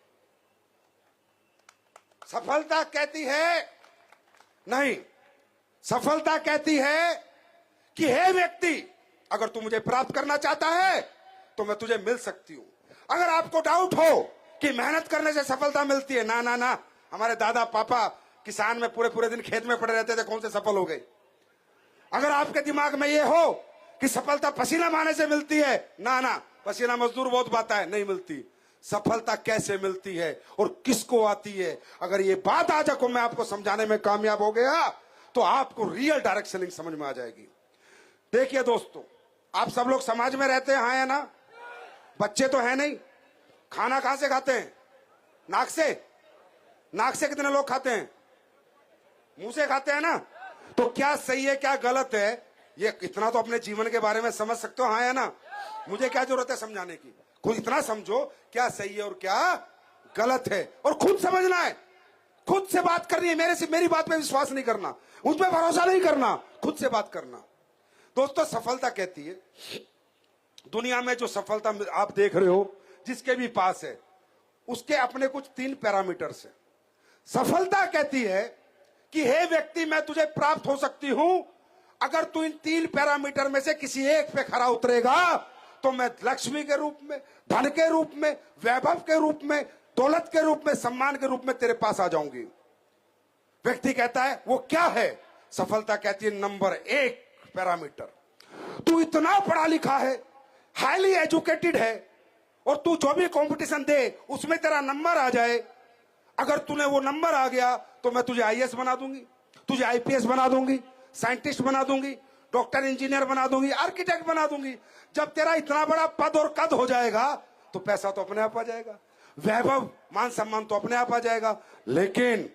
सफलता कहती है नहीं, सफलता कहती है कि हे व्यक्ति, अगर तू मुझे प्राप्त करना चाहता है तो मैं तुझे मिल सकती हूं। अगर आपको डाउट हो कि मेहनत करने से सफलता मिलती है, ना ना ना, हमारे दादा पापा किसान में पूरे पूरे दिन खेत में पड़े रहते थे, कौन से सफल हो गए। अगर आपके दिमाग में यह हो कि सफलता पसीना बहाने से मिलती है, ना ना, पसीना मजदूर बहुत बहाता है, नहीं मिलती। सफलता कैसे मिलती है और किसको आती है, अगर ये बात आज को मैं आपको समझाने में कामयाब हो गया तो आपको रियल डायरेक्ट सेलिंग समझ में आ जाएगी। देखिए दोस्तों, आप सब लोग समाज में रहते हैं, हाँ या ना? बच्चे तो है नहीं। खाना कहां से खाते हैं? नाक से। नाक से कितने लोग खाते हैं? मुंह से खाते हैं ना। तो क्या सही है क्या गलत है, ये इतना तो अपने जीवन के बारे में समझ सकते हो, हाँ या ना? मुझे क्या जरूरत है समझाने की, खुद इतना समझो क्या सही है और क्या गलत है, और खुद समझना है। खुद से बात करनी है, मेरी बात पे विश्वास नहीं करना, उस पर भरोसा नहीं करना, खुद से बात करना। दोस्तों, सफलता कहती है, दुनिया में जो सफलता आप देख रहे हो जिसके भी पास है, उसके अपने कुछ 3 पैरामीटर्स है। सफलता कहती है कि हे व्यक्ति, मैं तुझे प्राप्त हो सकती हूं अगर तू इन 3 पैरामीटर में से किसी एक पे खरा उतरेगा, तो मैं लक्ष्मी के रूप में, धन के रूप में, वैभव के रूप में, दौलत के रूप में, सम्मान के रूप में तेरे पास आ जाऊंगी। व्यक्ति कहता है वो क्या है? सफलता कहती है नंबर 1 पैरामीटर, तू इतना पढ़ा लिखा है, हाईली एजुकेटेड है, और तू जो भी कंपटीशन दे उसमें तेरा नंबर आ जाए। अगर तूने वो नंबर आ गया तो मैं तुझे आईएएस बना दूंगी, तुझे आईपीएस बना दूंगी, साइंटिस्ट बना दूंगी, डॉक्टर इंजीनियर बना दूंगी, आर्किटेक्ट बना दूंगी। जब तेरा इतना बड़ा पद और कद हो जाएगा तो पैसा तो अपने आप आ जाएगा, वैभव मान सम्मान तो अपने आप आ जाएगा। लेकिन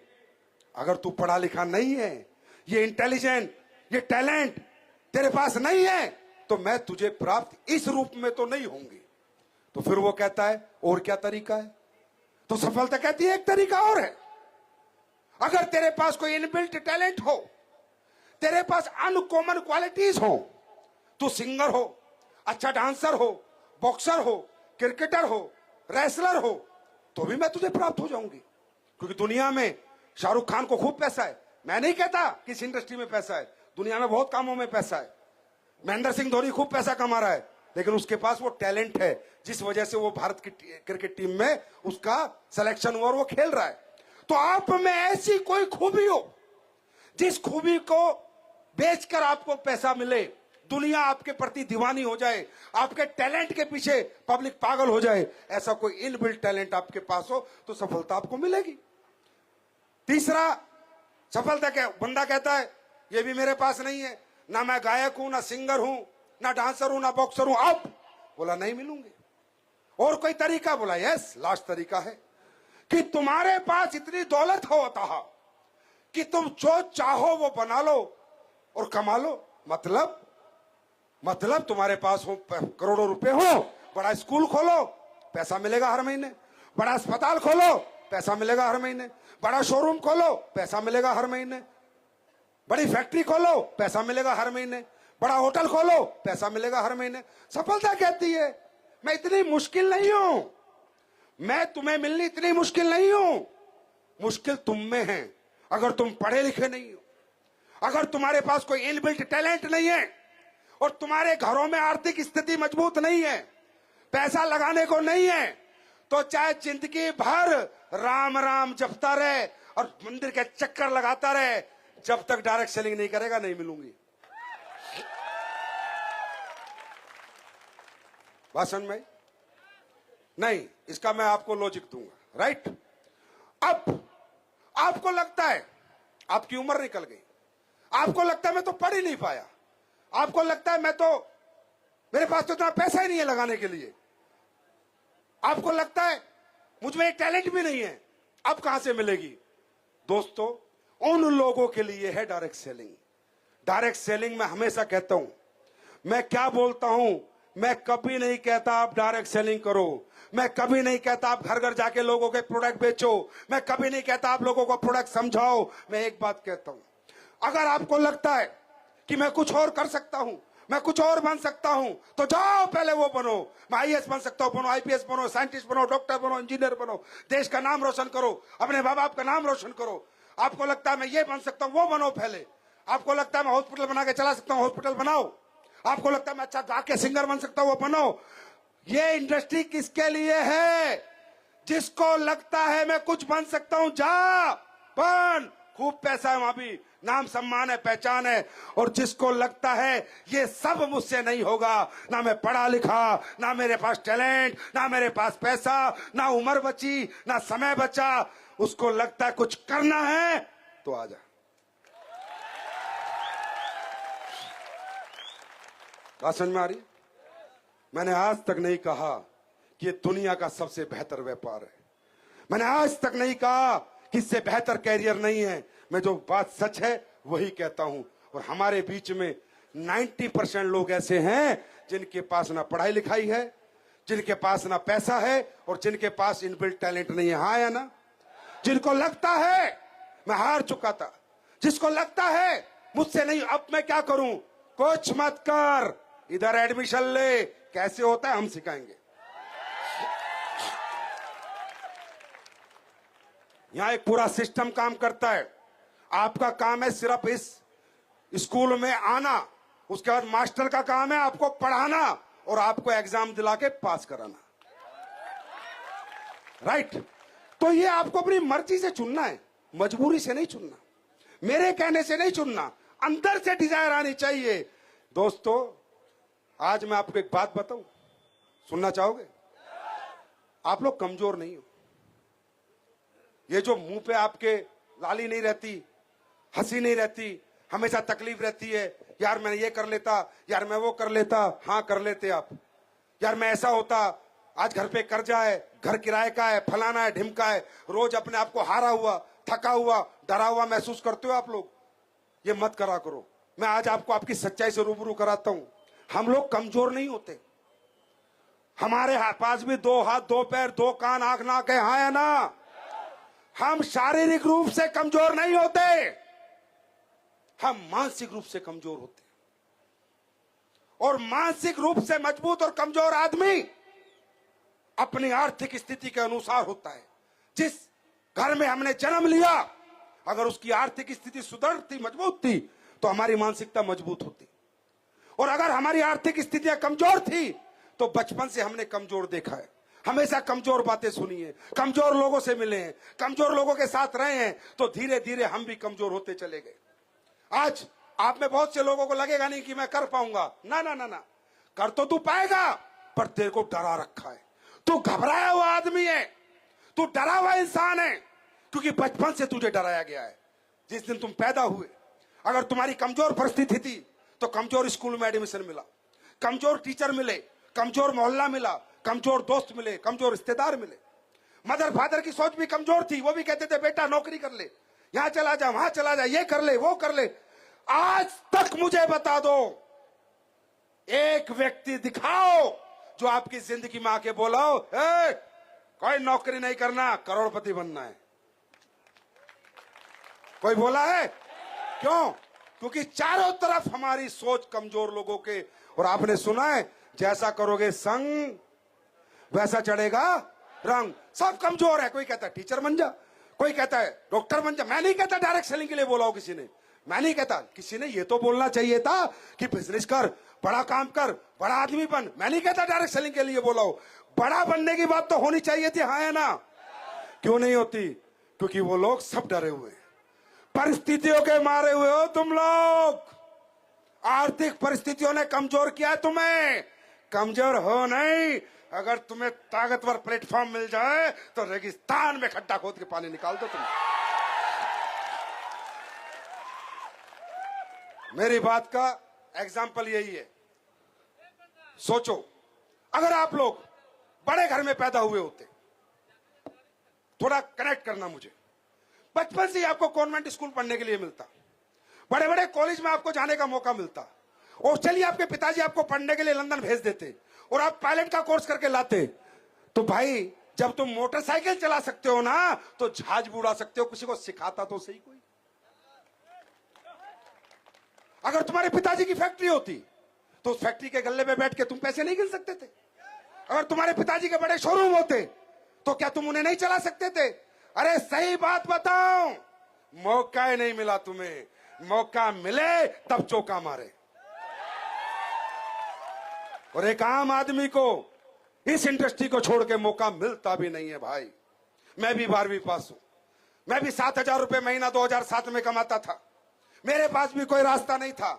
अगर तू पढ़ा लिखा नहीं है, ये इंटेलिजेंट, ये टैलेंट तेरे पास नहीं है, तो मैं तुझे प्राप्त इस रूप में तो नहीं होंगी। तो फिर वो कहता है और क्या तरीका है? तो सफलता कहती है एक तरीका और है। अगर तेरे पास कोई इनबिल्ट टैलेंट हो, तेरे पास अनकॉमन क्वालिटीज हो, तू सिंगर हो, अच्छा डांसर हो, बॉक्सर हो, क्रिकेटर हो, रेसलर हो, तो भी मैं तुझे प्राप्त हो जाऊंगी। क्योंकि दुनिया में शाहरुख खान को खूब पैसा है, मैं नहीं कहता किस इंडस्ट्री में पैसा है, दुनिया में बहुत कामों में पैसा है। महेंद्र सिंह धोनी खूब पैसा कमा रहा है, लेकिन उसके पास वो टैलेंट है जिस वजह से वो भारत की क्रिकेट टीम में उसका सिलेक्शन हुआ और वो खेल रहा है। तो आप में ऐसी कोई खूबी हो जिस खूबी को बेचकर आपको पैसा मिले, दुनिया आपके प्रति दीवानी हो जाए, आपके टैलेंट के पीछे पब्लिक पागल हो जाए, ऐसा कोई इनबिल्ट टैलेंट आपके पास हो तो सफलता आपको मिलेगी। तीसरा, सफलता क्या, बंदा कहता है ये भी मेरे पास नहीं है, ना मैं गायक हूं, ना सिंगर हूं, ना डांसर हूं, ना बॉक्सर हूं, अब बोला नहीं मिलूंगी। और कोई तरीका? बोला यस, लास्ट तरीका है कि तुम्हारे पास इतनी दौलत हो अतः कि तुम जो चाहो वो बना लो और कमा लो। मतलब तुम्हारे पास हो करोड़ों रुपए हो, बड़ा स्कूल खोलो, पैसा मिलेगा हर महीने, बड़ा अस्पताल खोलो, पैसा मिलेगा हर महीने, बड़ा शोरूम खोलो, पैसा मिलेगा हर महीने, बड़ी फैक्ट्री खोलो, पैसा मिलेगा हर महीने, बड़ा होटल खोलो, पैसा मिलेगा हर महीने। सफलता कहती है मैं इतनी मुश्किल नहीं हूं, मैं तुम्हें मिलनी इतनी मुश्किल नहीं हूं, मुश्किल तुम में है। अगर तुम पढ़े लिखे नहीं हो, अगर तुम्हारे पास कोई इनबिल्ट टैलेंट नहीं है और तुम्हारे घरों में आर्थिक स्थिति मजबूत नहीं है, पैसा लगाने को नहीं है, तो चाहे जिंदगी भर राम राम जपता रहे और मंदिर के चक्कर लगाता रहे, जब तक डायरेक्ट सेलिंग नहीं करेगा नहीं मिलूंगी। बात समझ में? नहीं, इसका मैं आपको लॉजिक दूंगा। राइट, अब आपको लगता है आपकी उम्र निकल गई, आपको लगता है मैं तो पढ़ ही नहीं पाया, आपको लगता है मेरे पास तो इतना पैसा ही नहीं है लगाने के लिए, आपको लगता है मुझ में एक टैलेंट भी नहीं है, अब कहां से मिलेगी? दोस्तों, उन लोगों के लिए है डायरेक्ट सेलिंग। डायरेक्ट सेलिंग में हमेशा कहता हूं, मैं क्या बोलता हूं, मैं कभी नहीं कहता आप डायरेक्ट सेलिंग करो, मैं कभी नहीं कहता आप घर घर जाके लोगों के प्रोडक्ट बेचो, मैं कभी नहीं कहता आप लोगों को प्रोडक्ट समझाओ। मैं एक बात कहता हूं, अगर आपको लगता है कि मैं कुछ और कर सकता हूं, मैं कुछ और बन सकता हूं, तो जाओ पहले वो बनो। मैं आईएएस बन सकता हूं, बनो, आईपीएस बनो, साइंटिस्ट बनो, डॉक्टर बनो, इंजीनियर बनो, देश का नाम रोशन करो, अपने माँ बाप का नाम रोशन करो। आपको लगता है मैं ये बन सकता हूं, वो बनो पहले। आपको लगता है मैं हॉस्पिटल बना के चला सकता हूं, हॉस्पिटल बनाओ। आपको लगता है मैं अच्छा गा के सिंगर बन सकता हूं, वो बनो। ये इंडस्ट्री किसके लिए है? जिसको लगता है मैं कुछ बन सकता हूं, जा बन, खूब पैसा है वहां भी, नाम सम्मान है, पहचान है। और जिसको लगता है ये सब मुझसे नहीं होगा, ना मैं पढ़ा लिखा, ना मेरे पास टैलेंट, ना मेरे पास पैसा, ना उम्र बची, ना समय बचा, उसको लगता है कुछ करना है, तो आ जा। बात समझ में आ रही है? मैंने आज तक नहीं कहा कि ये दुनिया का सबसे बेहतर व्यापार है, मैंने आज तक नहीं कहा कि इससे बेहतर कैरियर नहीं है। मैं जो बात सच है वही कहता हूं। और हमारे बीच में 90% लोग ऐसे हैं जिनके पास ना पढ़ाई लिखाई है, जिनके पास ना पैसा है, और जिनके पास इनबिल्ट टैलेंट नहीं है। हाँ या ना? जिनको लगता है मैं हार चुका था, जिसको लगता है मुझसे नहीं, अब मैं क्या करूं? कुछ मत कर, इधर एडमिशन ले, कैसे होता है हम सिखाएंगे। यहां एक पूरा सिस्टम काम करता है। आपका काम है सिर्फ इस स्कूल में आना, उसके बाद मास्टर का काम है आपको पढ़ाना और आपको एग्जाम दिला के पास कराना। राइट? तो ये आपको अपनी मर्जी से चुनना है, मजबूरी से नहीं चुनना, मेरे कहने से नहीं चुनना, अंदर से डिजायर आनी चाहिए। दोस्तों, आज मैं आपको एक बात बताऊं, सुनना चाहोगे? आप लोग कमजोर नहीं हो। ये जो मुंह पे आपके लाली नहीं रहती, हंसी नहीं रहती, हमेशा तकलीफ रहती है, यार मैं ये कर लेता, यार मैं वो कर लेता। हाँ, कर लेते आप। यार मैं ऐसा होता, आज घर पे कर्जा है, घर किराए का है, फलाना है, ढिमका है, रोज अपने आप को हारा हुआ, थका हुआ, डरा हुआ महसूस करते हो आप लोग। ये मत करा करो। मैं आज आपको आपकी सच्चाई से रूबरू कराता हूं। हम लोग कमजोर नहीं होते, हमारे पास भी 2 हाथ, 2 पैर, 2 कान, आंख, नाक है। हाँ या ना? हम शारीरिक रूप से कमजोर नहीं होते, हम मानसिक रूप से कमजोर होते हैं। और मानसिक रूप से मजबूत और कमजोर आदमी अपनी आर्थिक स्थिति के अनुसार होता है। जिस घर में हमने जन्म लिया, अगर उसकी आर्थिक स्थिति सुदृढ़ थी, मजबूत थी, तो हमारी मानसिकता मजबूत होती। और अगर हमारी आर्थिक स्थितियां कमजोर थी, तो बचपन से हमने कमजोर देखा है, हमेशा कमजोर बातें सुनी है, कमजोर लोगों से मिले हैं, कमजोर लोगों के साथ रहे हैं, तो धीरे धीरे हम भी कमजोर होते चले गए। आज आप में बहुत से लोगों को लगेगा नहीं कि मैं कर पाऊंगा। ना ना ना ना, कर तो तू पाएगा, पर तेरे को डरा रखा है। तू घबराया हुआ आदमी है, तू डरा हुआ इंसान है, क्योंकि बचपन से तुझे डराया गया है। जिस दिन तुम पैदा हुए, अगर तुम्हारी कमजोर परिस्थिति थी, तो कमजोर स्कूल में एडमिशन मिला, कमजोर टीचर मिले, कमजोर मोहल्ला मिला, कमजोर दोस्त मिले, कमजोर रिश्तेदार मिले। मदर फादर की सोच भी कमजोर थी, वो भी कहते थे बेटा नौकरी कर ले, यहां चला जा, वहां चला जा, ये कर ले, वो कर ले। आज तक मुझे बता दो, एक व्यक्ति दिखाओ जो आपकी जिंदगी में आके बोला हो, कोई नौकरी नहीं करना, करोड़पति बनना है। कोई बोला है? क्यों? क्योंकि चारों तरफ हमारी सोच कमजोर लोगों के। और आपने सुना है, जैसा करोगे संग वैसा चढ़ेगा रंग। सब कमजोर है। कोई कहता है टीचर बन जा, कोई कहता है डॉक्टर बन जा। मैं नहीं कहता डायरेक्ट सेलिंग के लिए बोला हो किसी ने, मैं नहीं कहता। किसी ने ये तो बोलना चाहिए था कि बिजनेस कर, बड़ा काम कर, बड़ा आदमी बन। मैं नहीं कहता डायरेक्ट सेलिंग के लिए बोला हो। बड़ा बनने की बात तो होनी चाहिए थी। हाँ है ना? क्यों नहीं होती? क्योंकि वो लोग सब डरे हुए हैं, परिस्थितियों के मारे हुए हो तुम लोग। आर्थिक परिस्थितियों ने कमजोर किया है तुम्हें। कमजोर हो नहीं, अगर तुम्हें ताकतवर प्लेटफॉर्म मिल जाए तो रेगिस्तान में खड्डा खोद के पानी निकाल दो तुम। मेरी बात का एग्जाम्पल यही है। सोचो, अगर आप लोग बड़े घर में पैदा हुए होते, थोड़ा कनेक्ट करना मुझे, बचपन से ही आपको कॉन्वेंट स्कूल पढ़ने के लिए मिलता, बड़े बड़े कॉलेज में आपको जाने का मौका मिलता, और चलिए आपके पिताजी आपको पढ़ने के लिए लंदन भेज देते और आप पायलट का कोर्स करके लाते, तो भाई जब तुम मोटरसाइकिल चला सकते हो ना, तो जहाज भी उड़ा सकते हो। किसी को सिखाता तो सही कोई। अगर तुम्हारे पिताजी की फैक्ट्री होती तो उस फैक्ट्री के गल्ले पे बैठ के तुम पैसे नहीं गिन सकते थे। अगर तुम्हारे पिताजी के बड़े शोरूम होते तो क्या तुम उन्हें नहीं चला सकते थे? अरे सही बात बताओ, मौका ही नहीं मिला तुम्हें। मौका मिले तब चौका मारे। और एक आम आदमी को इस इंडस्ट्री को छोड़ के मौका मिलता भी नहीं है भाई। मैं भी 12वीं पास हूं, मैं भी 7,000 रुपए महीना 2007 में कमाता था। मेरे पास भी कोई रास्ता नहीं था।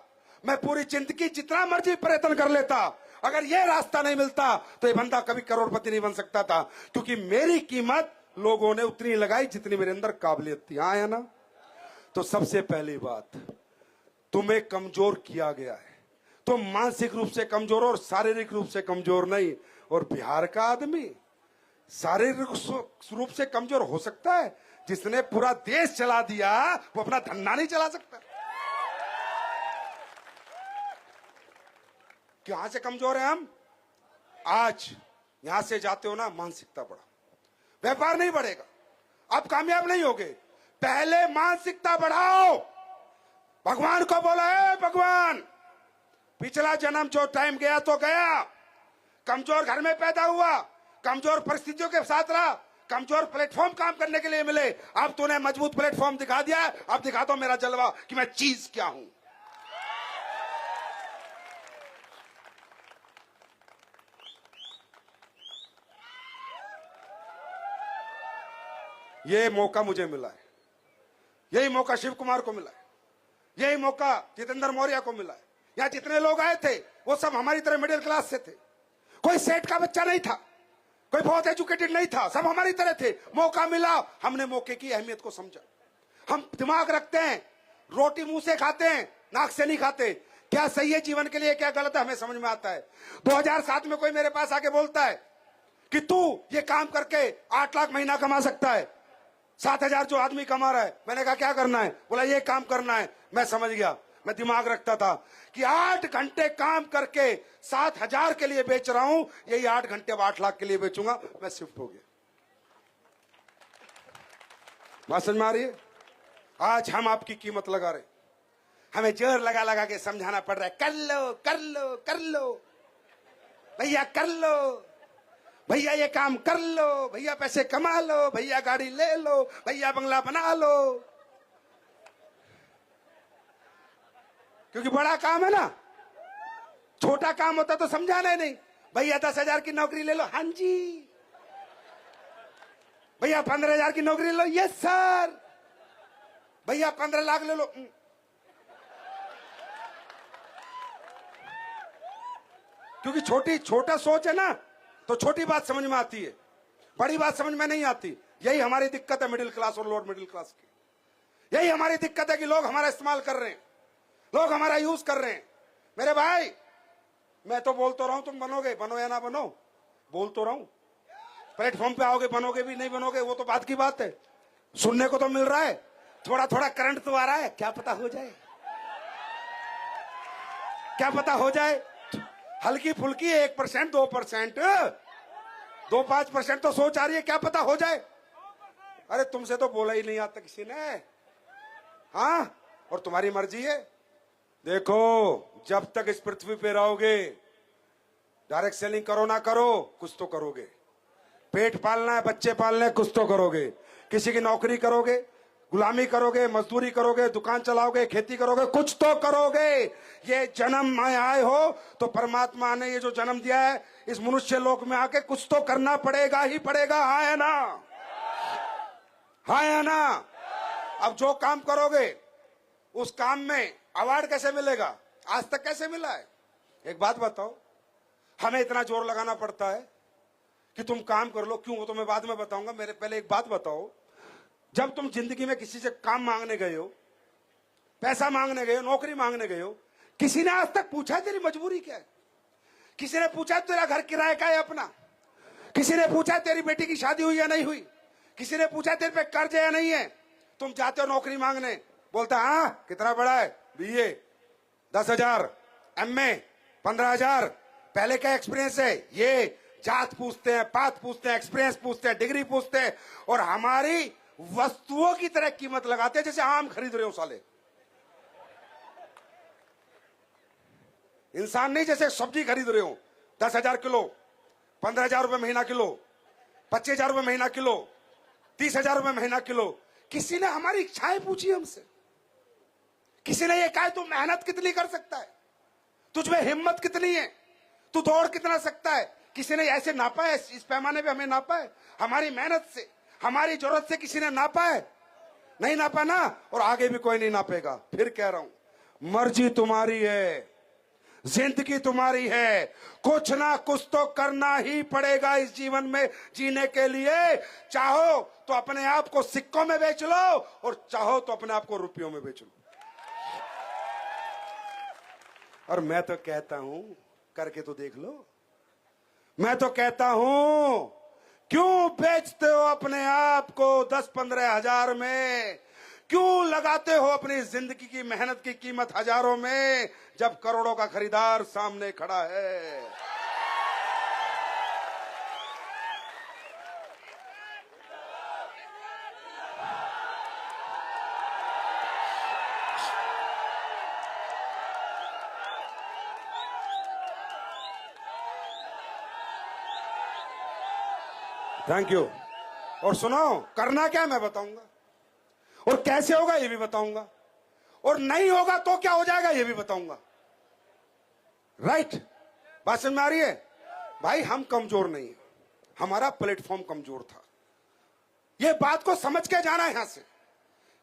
मैं पूरी जिंदगी जितना मर्जी प्रयत्न कर लेता, अगर यह रास्ता नहीं मिलता तो ये बंदा कभी करोड़पति नहीं बन सकता था, क्योंकि मेरी कीमत लोगों ने उतनी लगाई जितनी मेरे अंदर काबिलियत थी। हाँ है ना? तो सबसे पहली बात, तुम्हें कमजोर किया गया है। तुम मानसिक रूप से कमजोर और शारीरिक रूप से कमजोर नहीं। और बिहार का आदमी शारीरिक रूप से कमजोर हो सकता है, जिसने पूरा देश चला दिया वो अपना धंधा नहीं चला सकता। कहां से कमजोर है हम? आज यहां से जाते हो ना, मानसिकता बढ़ा, व्यापार नहीं बढ़ेगा, आप कामयाब नहीं होगे। पहले मानसिकता बढ़ाओ। भगवान को बोला है, भगवान पिछला जन्म जो टाइम गया तो गया, कमजोर घर में पैदा हुआ, कमजोर परिस्थितियों के साथ रहा, कमजोर प्लेटफॉर्म काम करने के लिए मिले, अब तूने मजबूत प्लेटफॉर्म दिखा दिया, अब दिखा दो मेरा जलवा कि मैं चीज क्या हूं। ये मौका मुझे मिला है, यही मौका शिव कुमार को मिला है, यही मौका जितेंद्र मौर्य को मिला है। यहां जितने लोग आए थे वो सब हमारी तरह मिडिल क्लास से थे। कोई सेठ का बच्चा नहीं था, कोई बहुत एजुकेटेड नहीं था, सब हमारी तरह थे। मौका मिला, हमने मौके की अहमियत को समझा। हम दिमाग रखते हैं, रोटी मुंह से खाते हैं, नाक से नहीं खाते। क्या सही है जीवन के लिए, क्या गलत है, हमें समझ में आता है। 2007 में कोई मेरे पास आके बोलता है कि तू ये काम करके 8 लाख महीना कमा सकता है, 7,000 जो आदमी कमा रहा है। मैंने कहा क्या करना है? बोला ये काम करना है। मैं समझ गया, मैं दिमाग रखता था कि 8 घंटे काम करके 7,000 के लिए बेच रहा हूं, यही 8 घंटे अब 8 लाख के लिए बेचूंगा। मैं शिफ्ट हो गया। बात समझ में आ रही है? आज हम आपकी कीमत लगा रहे, हमें जोर लगा लगा के समझाना पड़ रहा है, कर लो कर लो कर लो भैया, कर लो भैया, ये काम कर लो भैया, पैसे कमा लो भैया, गाड़ी ले लो भैया, बंगला बना लो। क्योंकि बड़ा काम है ना, छोटा काम होता तो समझाना नहीं। भैया 10,000 की नौकरी ले लो, हाँ जी। भैया 15,000 की नौकरी ले लो, यस सर। भैया 15 लाख ले लो। क्योंकि छोटा सोच है ना, तो छोटी बात समझ में आती है, बड़ी बात समझ में नहीं आती। यही हमारी दिक्कत है मिडिल क्लास और लोअर मिडिल क्लास की। यही हमारी दिक्कत है कि लोग हमारा इस्तेमाल कर रहे हैं, लोग हमारा यूज कर रहे हैं। मेरे भाई, मैं तो बोल तो रहा हूं, तुम बनोगे, बनो या ना बनो, बोल तो रहा हूं। प्लेटफॉर्म पे आओगे, बनोगे भी नहीं बनोगे वो तो बात की बात है। सुनने को तो मिल रहा है, थोड़ा थोड़ा करंट तो आ रहा है, क्या पता हो जाए, क्या पता हो जाए। हल्की फुल्की 1%, 2%, 2-5% तो सोच आ रही है, क्या पता हो जाए। अरे तुमसे तो बोला ही नहीं आता किसी ने, हाँ, और तुम्हारी मर्जी है। देखो, जब तक इस पृथ्वी पे रहोगे, डायरेक्ट सेलिंग करो ना करो, कुछ तो करोगे। पेट पालना है, बच्चे पालने, कुछ तो करोगे। किसी की नौकरी करोगे, गुलामी करोगे, मजदूरी करोगे, दुकान चलाओगे, खेती करोगे, कुछ तो करोगे। ये जन्म में आए हो तो परमात्मा ने ये जो जन्म दिया है, इस मनुष्य लोक में आके कुछ तो करना पड़ेगा ही पड़ेगा। हाँ है ना? हाँ है ना? अब जो काम करोगे उस काम में अवार्ड कैसे मिलेगा? आज तक कैसे मिला है? एक बात बताओ, हमें इतना जोर लगाना पड़ता है कि तुम काम कर लो। क्यों, वो तो मैं बाद में बताऊंगा। मेरे पहले एक बात बताओ, जब तुम जिंदगी में किसी से काम मांगने गए हो, पैसा मांगने गए हो, नौकरी मांगने गए हो, किसी ने आज तक पूछा तेरी मजबूरी क्या है? किसी ने पूछा तेरा घर किराए का है अपना? किसी ने पूछा तेरी बेटी की शादी हुई या नहीं हुई? किसी ने पूछा तेरे पे कर्ज है या नहीं है? तुम जाते हो नौकरी मांगने, बोलता हाँ कितना बड़ा है, बीए 10,000, एमए 15,000, पहले क्या एक्सपीरियंस है, ये जात पूछते हैं, पात पूछते हैं, एक्सपीरियंस पूछते हैं, डिग्री पूछते हैं, और हमारी वस्तुओं की तरह कीमत लगाते हैं जैसे आम खरीद रहे हो साले। इंसान नहीं, जैसे सब्जी खरीद रहे हो। 10,000 किलो, 15,000 रुपए महीना किलो, 25,000 रुपए महीना किलो, 30,000 रुपए महीना किलो। किसी ने हमारी इच्छाएं पूछी हमसे? किसी ने ये कहा तू मेहनत कितनी कर सकता है, तुझमें हिम्मत कितनी है, तू दौड़ कितना सकता है? किसी ने ऐसे नापा है? इस पैमाने पे हमें नापा है? हमारी मेहनत से, हमारी जरूरत से किसी ने नापा है? नहीं नापा ना, और आगे भी कोई नहीं नापेगा। फिर कह रहा हूं, मर्जी तुम्हारी है, जिंदगी तुम्हारी है, कुछ ना कुछ तो करना ही पड़ेगा इस जीवन में जीने के लिए। चाहो तो अपने आप को सिक्कों में बेच लो, और चाहो तो अपने आप को रुपयों में बेच लो। और मैं तो कहता हूं, करके तो देख लो। मैं तो कहता हूं, क्यों बेचते हो अपने आप को 10-15 हजार में? क्यों लगाते हो अपनी जिंदगी की मेहनत की कीमत हजारों में, जब करोड़ों का खरीदार सामने खड़ा है? Thank you. और सुनो, करना क्या मैं बताऊंगा, और कैसे होगा ये भी बताऊंगा, और नहीं होगा तो क्या हो जाएगा ये भी बताऊंगा। राइट? बात समझ में आ रही है? भाई हम कमजोर नहीं है, हमारा प्लेटफॉर्म कमजोर था। ये बात को समझ के जाना है। यहां से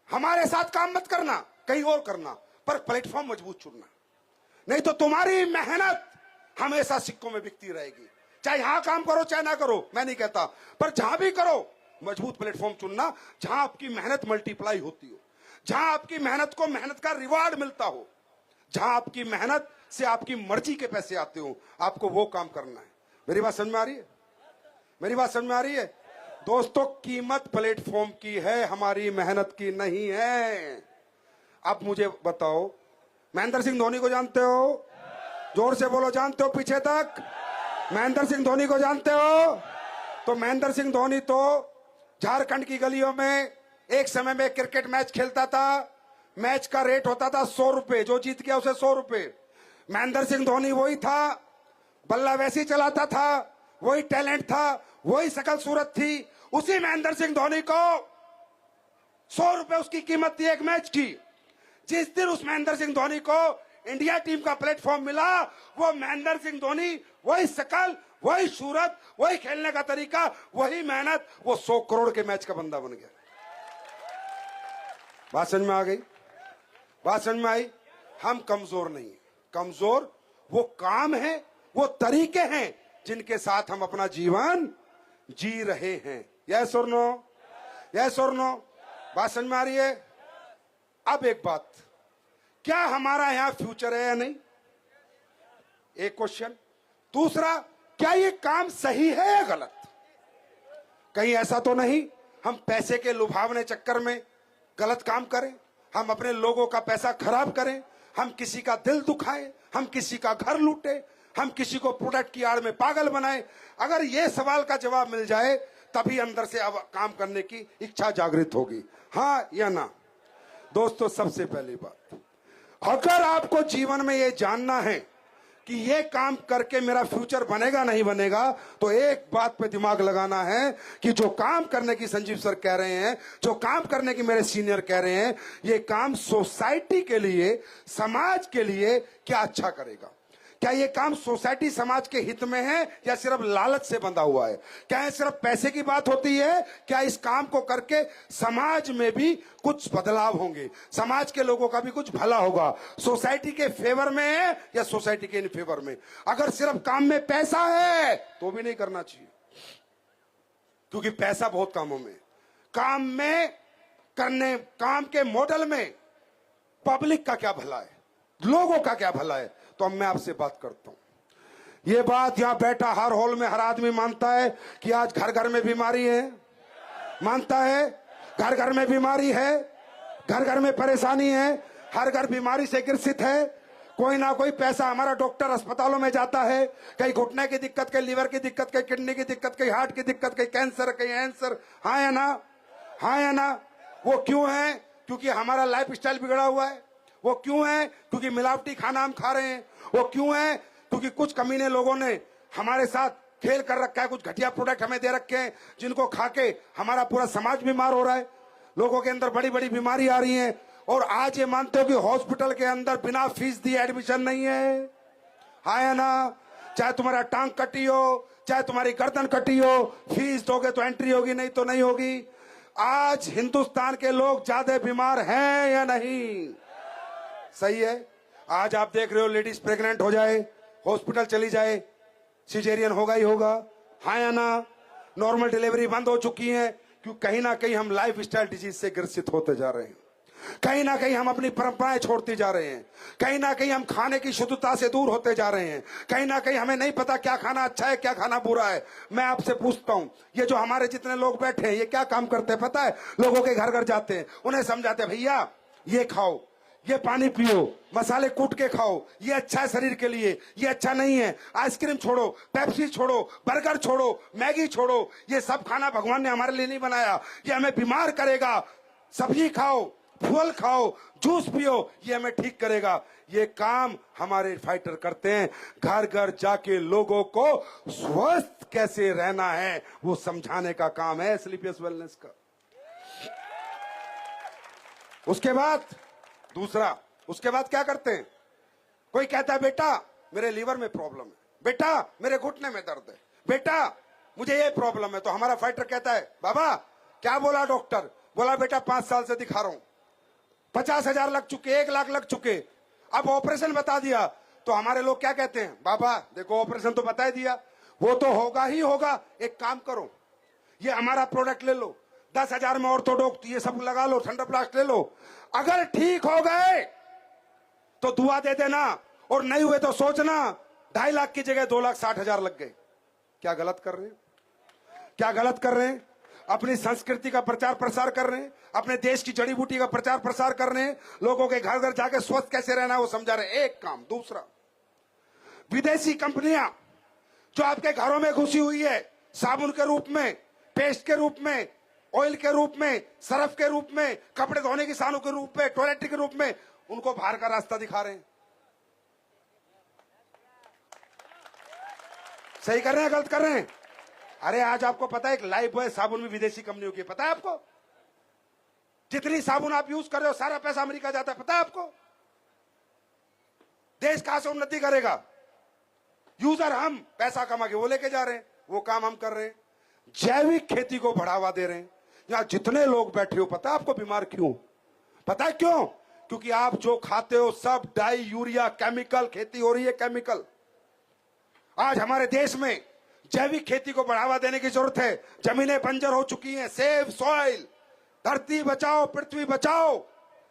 हमारे साथ काम मत करना, कहीं और करना, पर प्लेटफॉर्म मजबूत चुनना। नहीं तो तुम्हारी मेहनत हमेशा सिक्कों में बिकती रहेगी। चाहे यहां काम करो चाहे ना करो, मैं नहीं कहता, पर जहां भी करो मजबूत प्लेटफॉर्म चुनना, जहां आपकी मेहनत मल्टीप्लाई होती हो, जहां आपकी मेहनत को मेहनत का रिवार्ड मिलता हो, जहां आपकी मेहनत से आपकी मर्जी के पैसे आते हो, आपको वो काम करना है। मेरी बात समझ में आ रही है? मेरी बात समझ में आ रही है? दोस्तों, कीमत प्लेटफॉर्म की है, हमारी मेहनत की नहीं है। अब मुझे बताओ, महेंद्र सिंह धोनी को जानते हो? जोर से बोलो, जानते हो? पीछे तक। महेंद्र सिंह धोनी को जानते हो? तो महेंद्र सिंह धोनी तो झारखंड की गलियों में एक समय में क्रिकेट मैच खेलता था। मैच का रेट होता था 100 रुपए, जो जीत गया उसे 100 रुपए। महेंद्र सिंह धोनी वही था, बल्ला वैसी चलाता था, वही टैलेंट था, वही शकल सूरत थी। उसी महेंद्र सिंह धोनी को 100 रुपए उसकी कीमत थी एक मैच की। जिस दिन उस महेंद्र सिंह धोनी को इंडिया टीम का प्लेटफॉर्म मिला, वो महेंद्र सिंह धोनी, वही शकल, वही सूरत, वही खेलने का तरीका, वही मेहनत, वो 100 करोड़ के मैच का बंदा बन गया। बात समझ में आ गई? बात समझ में आई? हम कमजोर नहीं है, कमजोर वो काम है, वो तरीके हैं जिनके साथ हम अपना जीवन जी रहे हैं। यस और नो? यस और नो? बात समझ में आ रही है? अब एक बात, क्या हमारा यहां फ्यूचर है या नहीं? एक क्वेश्चन। दूसरा, क्या ये काम सही है या गलत? कहीं ऐसा तो नहीं हम पैसे के लुभावने चक्कर में गलत काम करें, हम अपने लोगों का पैसा खराब करें, हम किसी का दिल दुखाएं, हम किसी का घर लूटें, हम किसी को प्रोडक्ट की आड़ में पागल बनाएं? अगर ये सवाल का जवाब मिल जाए, तभी अंदर से अब काम करने की इच्छा जागृत होगी, हाँ या ना? दोस्तों, सबसे पहली बात, अगर आपको जीवन में ये जानना है कि ये काम करके मेरा फ्यूचर बनेगा नहीं बनेगा, तो एक बात पे दिमाग लगाना है कि जो काम करने की संजीव सर कह रहे हैं, जो काम करने की मेरे सीनियर कह रहे हैं, ये काम सोसाइटी के लिए, समाज के लिए क्या अच्छा करेगा, क्या ये काम सोसाइटी समाज के हित में है या सिर्फ लालच से बंधा हुआ है? क्या ये सिर्फ पैसे की बात होती है? क्या इस काम को करके समाज में भी कुछ बदलाव होंगे, समाज के लोगों का भी कुछ भला होगा? सोसाइटी के फेवर में है या सोसाइटी के इन फेवर में? अगर सिर्फ काम में पैसा है तो भी नहीं करना चाहिए, क्योंकि पैसा बहुत कामों में, काम में करने, काम के मॉडल में पब्लिक का क्या भला है, लोगों का क्या भला है? तो अब मैं आपसे बात करता हूं। ये बात यहां बैठा हर हॉल में हर आदमी मानता है कि आज घर घर में बीमारी है, मानता है घर घर में बीमारी है, घर घर में परेशानी है, हर घर बीमारी से ग्रसित है। कोई ना कोई पैसा हमारा डॉक्टर अस्पतालों में जाता है, कहीं घुटने की दिक्कत, कहीं लीवर की दिक्कत, कहीं किडनी की दिक्कत, कहीं हार्ट की दिक्कत, कहीं कैंसर, कहीं आंसर। हाँ या ना? हाँ या ना? वो क्यों है? क्योंकि हमारा लाइफ स्टाइल बिगड़ा हुआ है। वो क्यों है? क्योंकि मिलावटी खाना हम खा रहे हैं। वो क्यों है? क्योंकि कुछ कमीने लोगों ने हमारे साथ खेल कर रखा है, कुछ घटिया प्रोडक्ट हमें दे रखे हैं जिनको खा के हमारा पूरा समाज बीमार हो रहा है, लोगों के अंदर बड़ी बड़ी बीमारी आ रही है। और आज ये मानते हो कि हॉस्पिटल के अंदर बिना फीस दिए एडमिशन नहीं है? हाँ या ना? चाहे तुम्हारा टांग कटी हो, चाहे तुम्हारी गर्दन कटी हो, फीस दोगे तो एंट्री होगी, नहीं तो नहीं होगी। आज हिंदुस्तान के लोग ज्यादा बीमार हैं या नहीं? सही है। आज आप देख रहे हो लेडीज प्रेग्नेंट हो जाए, हॉस्पिटल चली जाए, सिजेरियन होगा ही होगा। हाँ या ना? नॉर्मल डिलीवरी बंद हो चुकी है, क्योंकि कहीं ना कहीं हम लाइफ स्टाइल डिजीज से ग्रसित होते जा रहे हैं, कहीं ना कहीं हम अपनी परंपराएं छोड़ते जा रहे हैं, कहीं ना कहीं हम खाने की शुद्धता से दूर होते जा रहे हैं, कहीं ना कहीं हमें नहीं पता क्या खाना अच्छा है क्या खाना बुरा है। मैं आपसे पूछता हूं, ये जो हमारे जितने लोग बैठे हैं ये क्या काम करते हैं पता है? लोगों के घर घर जाते हैं, उन्हें समझाते हैं भैया ये खाओ, ये पानी पियो, मसाले कूट के खाओ, ये अच्छा है शरीर के लिए, ये अच्छा नहीं है। आइसक्रीम छोड़ो, पेप्सी छोड़ो, बर्गर छोड़ो, मैगी छोड़ो, ये सब खाना भगवान ने हमारे लिए नहीं बनाया, ये हमें बीमार करेगा। सब्जी खाओ, फल खाओ, जूस पियो, ये हमें ठीक करेगा। ये काम हमारे फाइटर करते हैं। घर घर जाके लोगों को स्वस्थ कैसे रहना है वो समझाने का काम है स्लीपियस वेलनेस का। उसके बाद दूसरा, उसके बाद क्या करते हैं? कोई कहता है बेटा मेरे लीवर में प्रॉब्लम है, बेटा मेरे घुटने में दर्द है, बेटा मुझे ये प्रॉब्लम है। तो हमारा फाइटर कहता है बाबा क्या बोला डॉक्टर? बोला बेटा 5 साल से दिखा रहा हूं, 50,000 लग चुके, 1 लाख लग चुके, अब ऑपरेशन बता दिया। तो हमारे लोग क्या कहते हैं? बाबा देखो ऑपरेशन तो बता ही दिया, वो तो होगा ही होगा, एक काम करो ये हमारा प्रोडक्ट ले लो, 10,000 में ऑर्थोडॉक्स ये सब लगा लो, थंडरप्लास्ट ले लो, अगर ठीक हो गए तो दुआ दे देना, और नहीं हुए तो सोचना 2.5 लाख की जगह 2,60,000 लग गए। क्या गलत कर रहे हैं? क्या गलत कर रहे हैं? अपनी संस्कृति का प्रचार प्रसार कर रहे हैं, अपने देश की जड़ी बूटी का प्रचार प्रसार कर रहे हैं, लोगों के घर घर जाके स्वस्थ कैसे रहना है वो समझा रहे हैं। एक काम। दूसरा, विदेशी कंपनियां जो आपके घरों में घुसी हुई है, साबुन के रूप में, पेस्ट के रूप में, ऑयल के रूप में, सरफ के रूप में, कपड़े धोने की साबुन के रूप में, टॉयलेट के रूप में, उनको बाहर का रास्ता दिखा रहे हैं। सही कर रहे हैं गलत कर रहे हैं? अरे आज आपको पता है एक लाइफ बॉय साबुन भी विदेशी कंपनियों की, पता है आपको? जितनी साबुन आप यूज कर रहे हो सारा पैसा अमेरिका जाता है, पता है आपको? देश कहां से उन्नति करेगा? यूजर हम पैसा कमा के वो लेके जा रहे हैं, वो काम हम कर रहे हैं। जैविक खेती को बढ़ावा दे रहे हैं। यहां जितने लोग बैठे हो पता है आपको बीमार क्यों? पता है क्यों? क्योंकि आप जो खाते हो सब डाई यूरिया केमिकल, खेती हो रही है केमिकल। आज हमारे देश में जैविक खेती को बढ़ावा देने की जरूरत है। जमीनें बंजर हो चुकी हैं, सेव सॉइल, धरती बचाओ पृथ्वी बचाओ,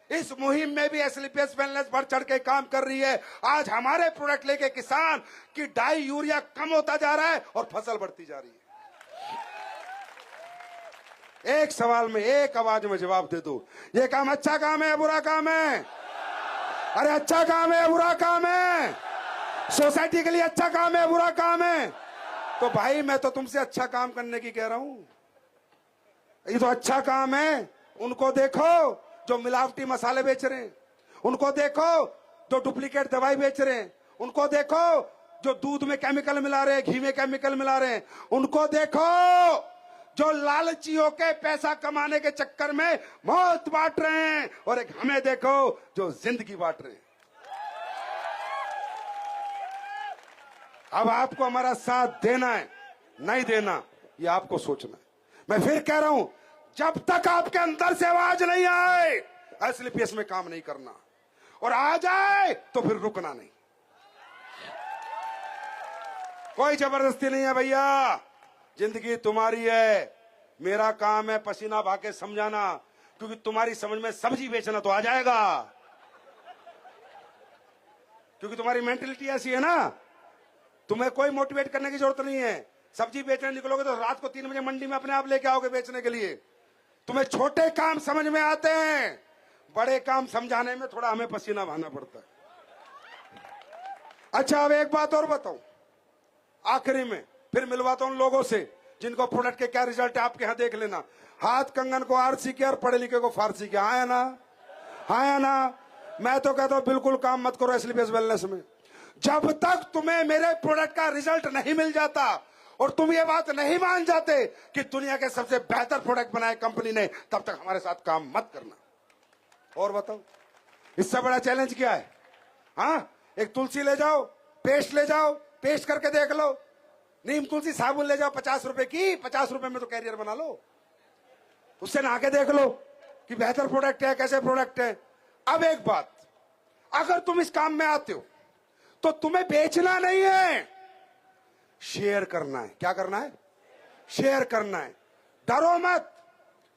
इस मुहिम में भी एस्क्लेपियस वेलनेस बढ़ चढ़ के काम कर रही है। आज हमारे प्रोडक्ट लेके किसान की डाई यूरिया कम होता जा रहा है और फसल बढ़ती जा रही है। एक सवाल में एक आवाज में जवाब दे दो, ये काम अच्छा काम है या बुरा काम है? अरे अच्छा काम है या बुरा काम है? सोसाइटी के लिए अच्छा काम है या बुरा काम है? तो भाई मैं तो तुमसे अच्छा काम करने की कह रहा हूं। ये तो अच्छा काम है। उनको देखो जो मिलावटी मसाले बेच रहे हैं, उनको देखो जो डुप्लीकेट दवाई बेच रहे हैं, उनको देखो जो दूध में केमिकल मिला रहे हैं, घी में केमिकल मिला रहे हैं, उनको देखो जो लालची होके पैसा कमाने के चक्कर में मौत बांट रहे हैं, और एक हमें देखो जो जिंदगी बांट रहे हैं। अब आपको हमारा साथ देना है नहीं देना, ये आपको सोचना है। मैं फिर कह रहा हूं, जब तक आपके अंदर से आवाज नहीं आए एसलीपीएस में काम नहीं करना, और आ जाए तो फिर रुकना नहीं। कोई जबरदस्ती नहीं है भैया, जिंदगी तुम्हारी है। मेरा काम है पसीना बहा के समझाना, क्योंकि तुम्हारी समझ में सब्जी बेचना तो आ जाएगा, क्योंकि तुम्हारी मेंटेलिटी ऐसी है ना। तुम्हें कोई मोटिवेट करने की जरूरत नहीं है। सब्जी बेचने निकलोगे तो रात को 3 बजे मंडी में अपने आप लेके आओगे बेचने के लिए। तुम्हें छोटे काम समझ में आते हैं, बड़े काम समझाने में थोड़ा हमें पसीना बहाना पड़ता है। अच्छा, अब एक बात और बताऊं आखिरी में, फिर मिलवाता हूं लोगों से जिनको प्रोडक्ट के क्या रिजल्ट है आपके यहां देख लेना। हाथ कंगन को आरसी के और पढ़े लिखे को फारसी के, हाँ है ना, हाँ है ना। मैं तो कहता हूं बिल्कुल काम मत करो एसलीपीएस वेलनेस में, जब तक तुम्हें मेरे प्रोडक्ट का रिजल्ट नहीं मिल जाता और तुम ये बात नहीं मान जाते कि दुनिया के सबसे बेहतर प्रोडक्ट बनाए कंपनी ने, तब तक हमारे साथ काम मत करना। और बताओ इससे बड़ा चैलेंज क्या है? हाँ, एक तुलसी ले जाओ, पेस्ट ले जाओ, पेस्ट करके देख लो। नीम तुलसी साबुन ले जाओ 50 रुपए की, 50 रुपए में तो कैरियर बना लो। उससे नहा के देख लो कि बेहतर प्रोडक्ट है, कैसे प्रोडक्ट है। अब एक बात, अगर तुम इस काम में आते हो तो तुम्हें बेचना नहीं है, शेयर करना है। क्या करना है? शेयर करना है। डरो मत,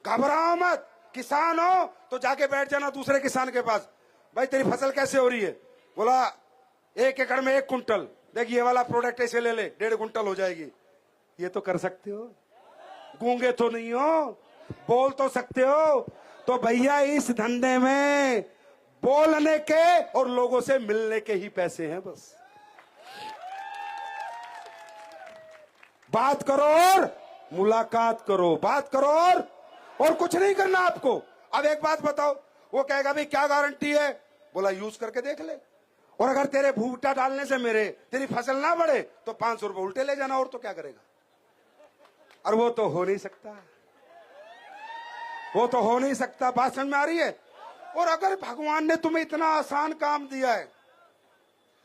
घबराओ मत। किसान हो तो जाके बैठ जाना दूसरे किसान के पास, भाई तेरी फसल कैसे हो रही है? बोला 1 एकड़ में 1 कुंटल, देखिए ये वाला प्रोडक्ट ऐसे ले ले 1.5 कुंटल हो जाएगी। ये तो कर सकते हो, गूंगे तो नहीं हो, बोल तो सकते हो। तो भैया इस धंधे में बोलने के और लोगों से मिलने के ही पैसे हैं बस। बात करो और मुलाकात करो, बात करो और कुछ नहीं करना आपको। अब एक बात बताओ, वो कहेगा भाई क्या गारंटी है? बोला यूज करके देख ले, और अगर तेरे भूटा डालने से तेरी फसल ना बढ़े तो 500 रुपए उल्टे ले जाना, और तो क्या करेगा? और वो तो हो नहीं सकता, वो तो हो नहीं सकता। बात समझ में आ रही है? और अगर भगवान ने तुम्हें इतना आसान काम दिया है,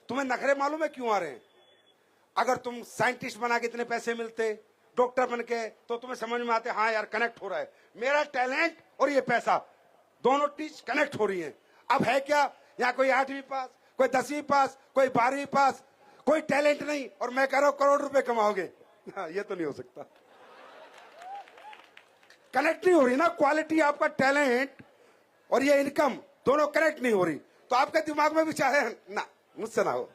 तुम्हें नखरे मालूम है क्यों आ रहे हैं? अगर तुम साइंटिस्ट बना के इतने पैसे मिलते, डॉक्टर बन के, तो तुम्हें समझ में आते हाँ यार कनेक्ट हो रहा है, मेरा टैलेंट और ये पैसा दोनों चीज कनेक्ट हो रही है। अब है क्या, यहाँ कोई 8वीं पास, कोई 10वीं पास, कोई 12वीं पास, कोई टैलेंट नहीं, और मैं कह रहा हूं करोड़ रुपए कमाओगे। ये तो नहीं हो सकता, कनेक्ट नहीं हो रही ना क्वालिटी, आपका टैलेंट और ये इनकम दोनों कनेक्ट नहीं हो रही। तो आपके दिमाग में विचार है ना, मुझसे ना हो,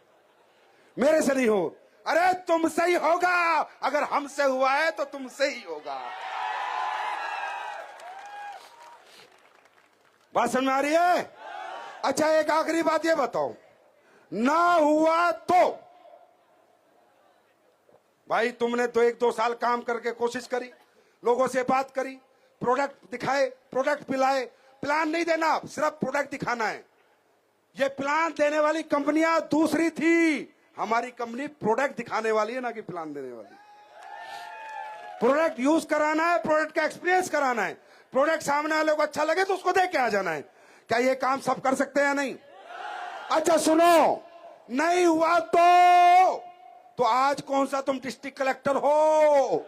मेरे से नहीं हो। अरे तुमसे ही होगा, अगर हमसे हुआ है तो तुमसे ही होगा। बात समझ में आ रही है? अच्छा, एक आखिरी बात ये बताओ, ना हुआ तो भाई तुमने तो 1-2 साल काम करके कोशिश करी, लोगों से बात करी, प्रोडक्ट दिखाए, प्रोडक्ट पिलाए, प्लान नहीं देना, सिर्फ प्रोडक्ट दिखाना है। ये प्लान देने वाली कंपनियां दूसरी थी, हमारी कंपनी प्रोडक्ट दिखाने वाली है, ना कि प्लान देने वाली। प्रोडक्ट यूज कराना है, प्रोडक्ट का एक्सपीरियंस कराना है, प्रोडक्ट सामने वाले को अच्छा लगे तो उसको देख के आ जाना है। क्या ये काम सब कर सकते हैं या नहीं? अच्छा सुनो, नहीं हुआ तो आज कौन सा तुम डिस्ट्रिक्ट कलेक्टर हो?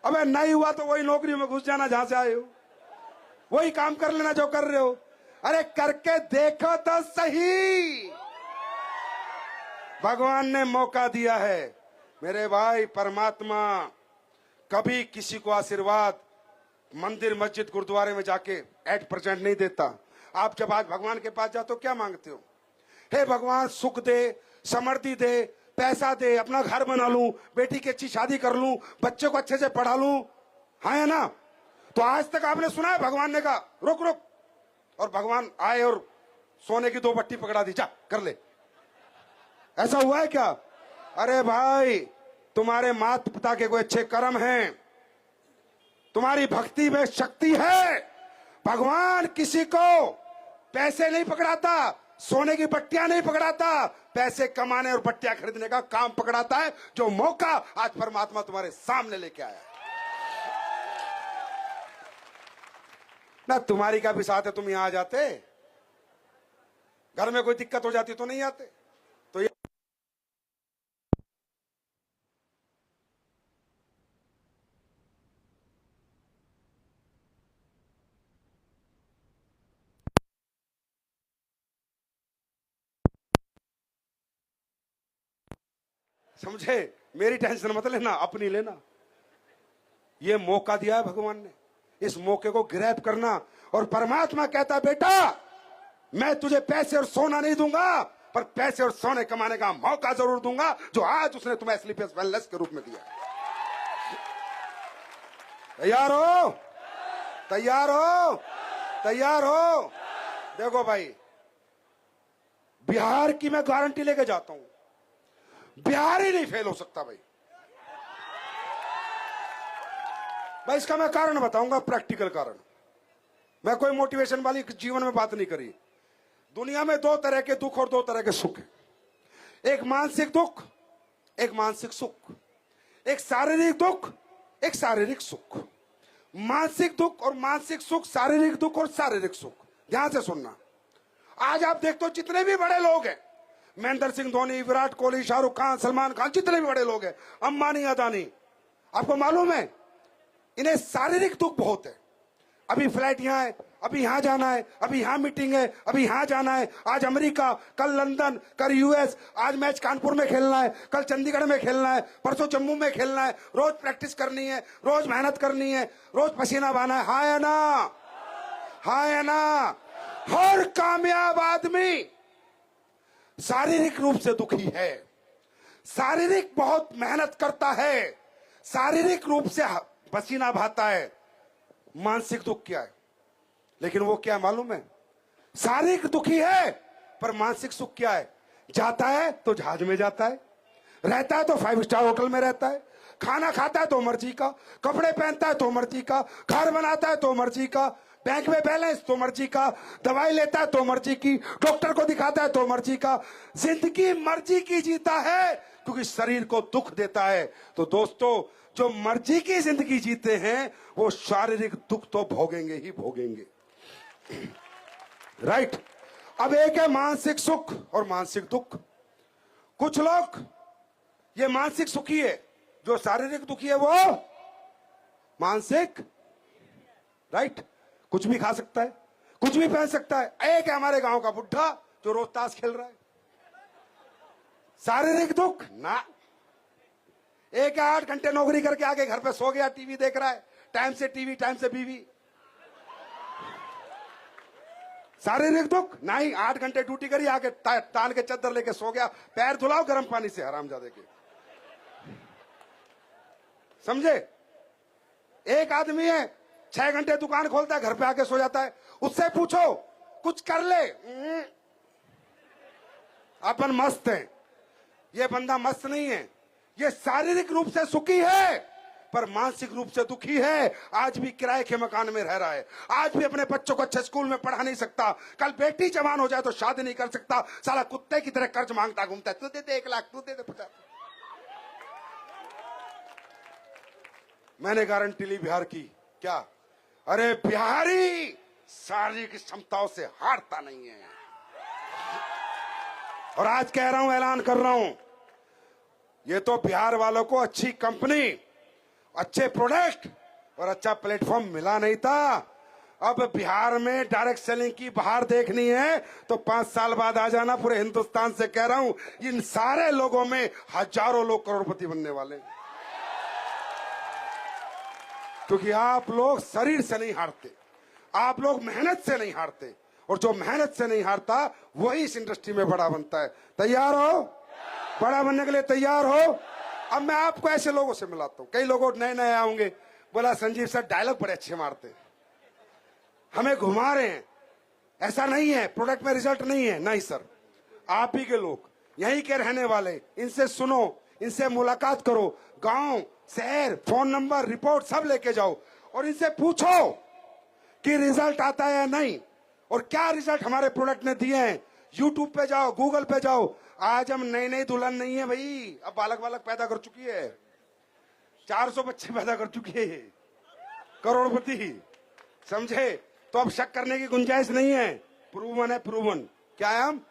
अबे नहीं हुआ तो वही नौकरी में घुस जाना जहां से आए हो, वही काम कर लेना जो कर रहे हो। अरे करके देखो तो सही, भगवान ने मौका दिया है मेरे भाई। परमात्मा कभी किसी को आशीर्वाद मंदिर मस्जिद गुरुद्वारे में जाके एट प्रेजेंट नहीं देता। आप जब आज भगवान के पास जाते हो क्या मांगते हो? हे भगवान सुख दे, समृद्धि दे, पैसा दे, अपना घर बना लूं, बेटी की अच्छी शादी कर लूं, बच्चे को अच्छे से पढ़ा लूं, हाँ है ना? तो आज तक आपने सुना है भगवान ने कहा रुक रुक, और भगवान आए और सोने की 2 पट्टी पकड़ा दी, जा कर ले? ऐसा हुआ है क्या? अरे भाई, तुम्हारे माता पिता के कोई अच्छे कर्म हैं, तुम्हारी भक्ति में शक्ति है। भगवान किसी को पैसे नहीं पकड़ाता, सोने की पट्टियां नहीं पकड़ाता, पैसे कमाने और पट्टियां खरीदने का काम पकड़ाता है, जो मौका आज परमात्मा तुम्हारे सामने लेके आया है ना। तुम्हारी का भी साथ है, तुम यहां आ जाते, घर में कोई दिक्कत हो जाती तो नहीं आते। तो ये समझे, मेरी टेंशन मत लेना, अपनी लेना। ये मौका दिया है भगवान ने, इस मौके को ग्रैब करना। और परमात्मा कहता बेटा मैं तुझे पैसे और सोना नहीं दूंगा, पर पैसे और सोने कमाने का मौका जरूर दूंगा, जो आज उसने तुम्हें स्लीपियस वेलनेस के रूप में दिया। तैयार हो? तैयार हो? तैयार हो? देखो भाई, बिहार की मैं गारंटी लेके जाता हूं, बिहार ही नहीं फेल हो सकता भाई। भाई इसका मैं कारण बताऊंगा, प्रैक्टिकल कारण। मैं कोई मोटिवेशन वाली जीवन में बात नहीं करी। दुनिया में दो तरह के दुख और दो तरह के सुख है, एक मानसिक दुख, एक मानसिक सुख, एक शारीरिक दुख, एक शारीरिक सुख। मानसिक दुख और मानसिक सुख, शारीरिक दुख और शारीरिक सुख। ध्यान से सुनना। आज आप देखते हो जितने भी बड़े लोग हैं, महेंद्र सिंह धोनी, विराट कोहली, शाहरुख खान, सलमान खान, जितने भी बड़े लोग हैं, अंबानी, अदानी, आपको मालूम है इन्हें शारीरिक दुख बहुत है। अभी फ्लाइट यहां है, अभी यहां जाना है, अभी यहां मीटिंग है, अभी यहां जाना है, आज अमेरिका, कल लंदन, कल यूएस, आज मैच कानपुर में खेलना है, कल चंडीगढ़ में खेलना है, परसों जम्मू में खेलना है, रोज प्रैक्टिस करनी है, रोज मेहनत करनी है, रोज पसीना बहाना है। हाँ या ना? हाँ या ना? हर कामयाब आदमी शारीरिक रूप से दुखी है, शारीरिक बहुत मेहनत करता है, शारीरिक रूप से पसीना बहाता है। मानसिक दुख क्या है? लेकिन वो क्या मालूम है? शारीरिक दुखी है, पर मानसिक सुख क्या है? जाता है तो जहाज में जाता है, रहता है तो 5 स्टार होटल में रहता है, खाना खाता है तो मर्जी का, कपड़े पहनता है तो मर्जी का, घर बनाता है तो मर्जी का, बैंक में बैलेंस तो मर्जी का, दवाई लेता है तो मर्जी की, डॉक्टर को दिखाता है तो मर्जी का। जिंदगी मर्जी की जीता है, क्योंकि शरीर को दुख देता है। तो दोस्तों, जो मर्जी की जिंदगी जीते हैं वो शारीरिक दुख तो भोगेंगे ही भोगेंगे। राइट? अब एक है मानसिक सुख और मानसिक दुख। कुछ लोग ये मानसिक सुखी है, जो शारीरिक दुखी है वो मानसिक। राइट? कुछ भी खा सकता है, कुछ भी पहन सकता है। एक है हमारे गांव का बुढ़ा जो रोज ताश खेल रहा है, शारीरिक दुख ना। एक 8 घंटे नौकरी करके आके घर पे सो गया, टीवी देख रहा है, टाइम से टीवी, टाइम से बीवी, शारीरिक दुख नहीं। 8 घंटे ड्यूटी करी, आके तान के चद्दर लेके सो गया, पैर धुलाओ गर्म पानी से हरामजादे के। समझे? एक आदमी है 6 घंटे दुकान खोलता है, घर पे आके सो जाता है। उससे पूछो कुछ कर ले, अपन मस्त है। ये बंदा मस्त नहीं है, ये शारीरिक रूप से सुखी है पर मानसिक रूप से दुखी है। आज भी किराए के मकान में रह रहा है, आज भी अपने बच्चों को अच्छे स्कूल में पढ़ा नहीं सकता, कल बेटी जवान हो जाए तो शादी नहीं कर सकता, साला कुत्ते की तरह कर्ज मांगता घूमता है, तू दे दे 1 लाख, तू दे दे 50। मैंने गारंटी ली बिहार की। क्या? अरे बिहारी शारीरिक क्षमताओं से हारता नहीं है। और आज कह रहा हूं, ऐलान कर रहा हूं, ये तो बिहार वालों को अच्छी कंपनी, अच्छे प्रोडक्ट और अच्छा प्लेटफॉर्म मिला नहीं था। अब बिहार में डायरेक्ट सेलिंग की बाहर देखनी है तो 5 साल बाद आ जाना। पूरे हिंदुस्तान से कह रहा हूं, इन सारे लोगों में हजारों लोग करोड़पति बनने वाले, क्योंकि आप लोग शरीर से नहीं हारते, आप लोग मेहनत से नहीं हारते, और जो मेहनत से नहीं हारता वही इस इंडस्ट्री में बड़ा बनता है। तैयार हो? बड़ा बनने के लिए तैयार हो? अब मैं आपको ऐसे लोगों से मिलाता हूं। कई लोग नए नए आएंगे, बोला संजीव सर डायलॉग बड़े अच्छे मारते, हमें घुमा रहे हैं। ऐसा नहीं है, प्रोडक्ट में रिजल्ट नहीं है। नहीं सर, आप ही के लोग, यहीं के रहने वाले, इनसे सुनो, इनसे मुलाकात करो, गांव, शहर, फोन नंबर, रिपोर्ट सब लेके जाओ और इनसे पूछो कि रिजल्ट आता है या नहीं, और क्या रिजल्ट हमारे प्रोडक्ट ने दिए हैं। यूट्यूब पे जाओ, गूगल पे जाओ। आज हम नई नई दुल्हन नहीं है भाई, अब बालक बालक पैदा कर चुकी है, 400 बच्चे पैदा कर चुकी है, करोड़पति। समझे? तो अब शक करने की गुंजाइश नहीं है। प्रूवन है, प्रूवन। क्या है हम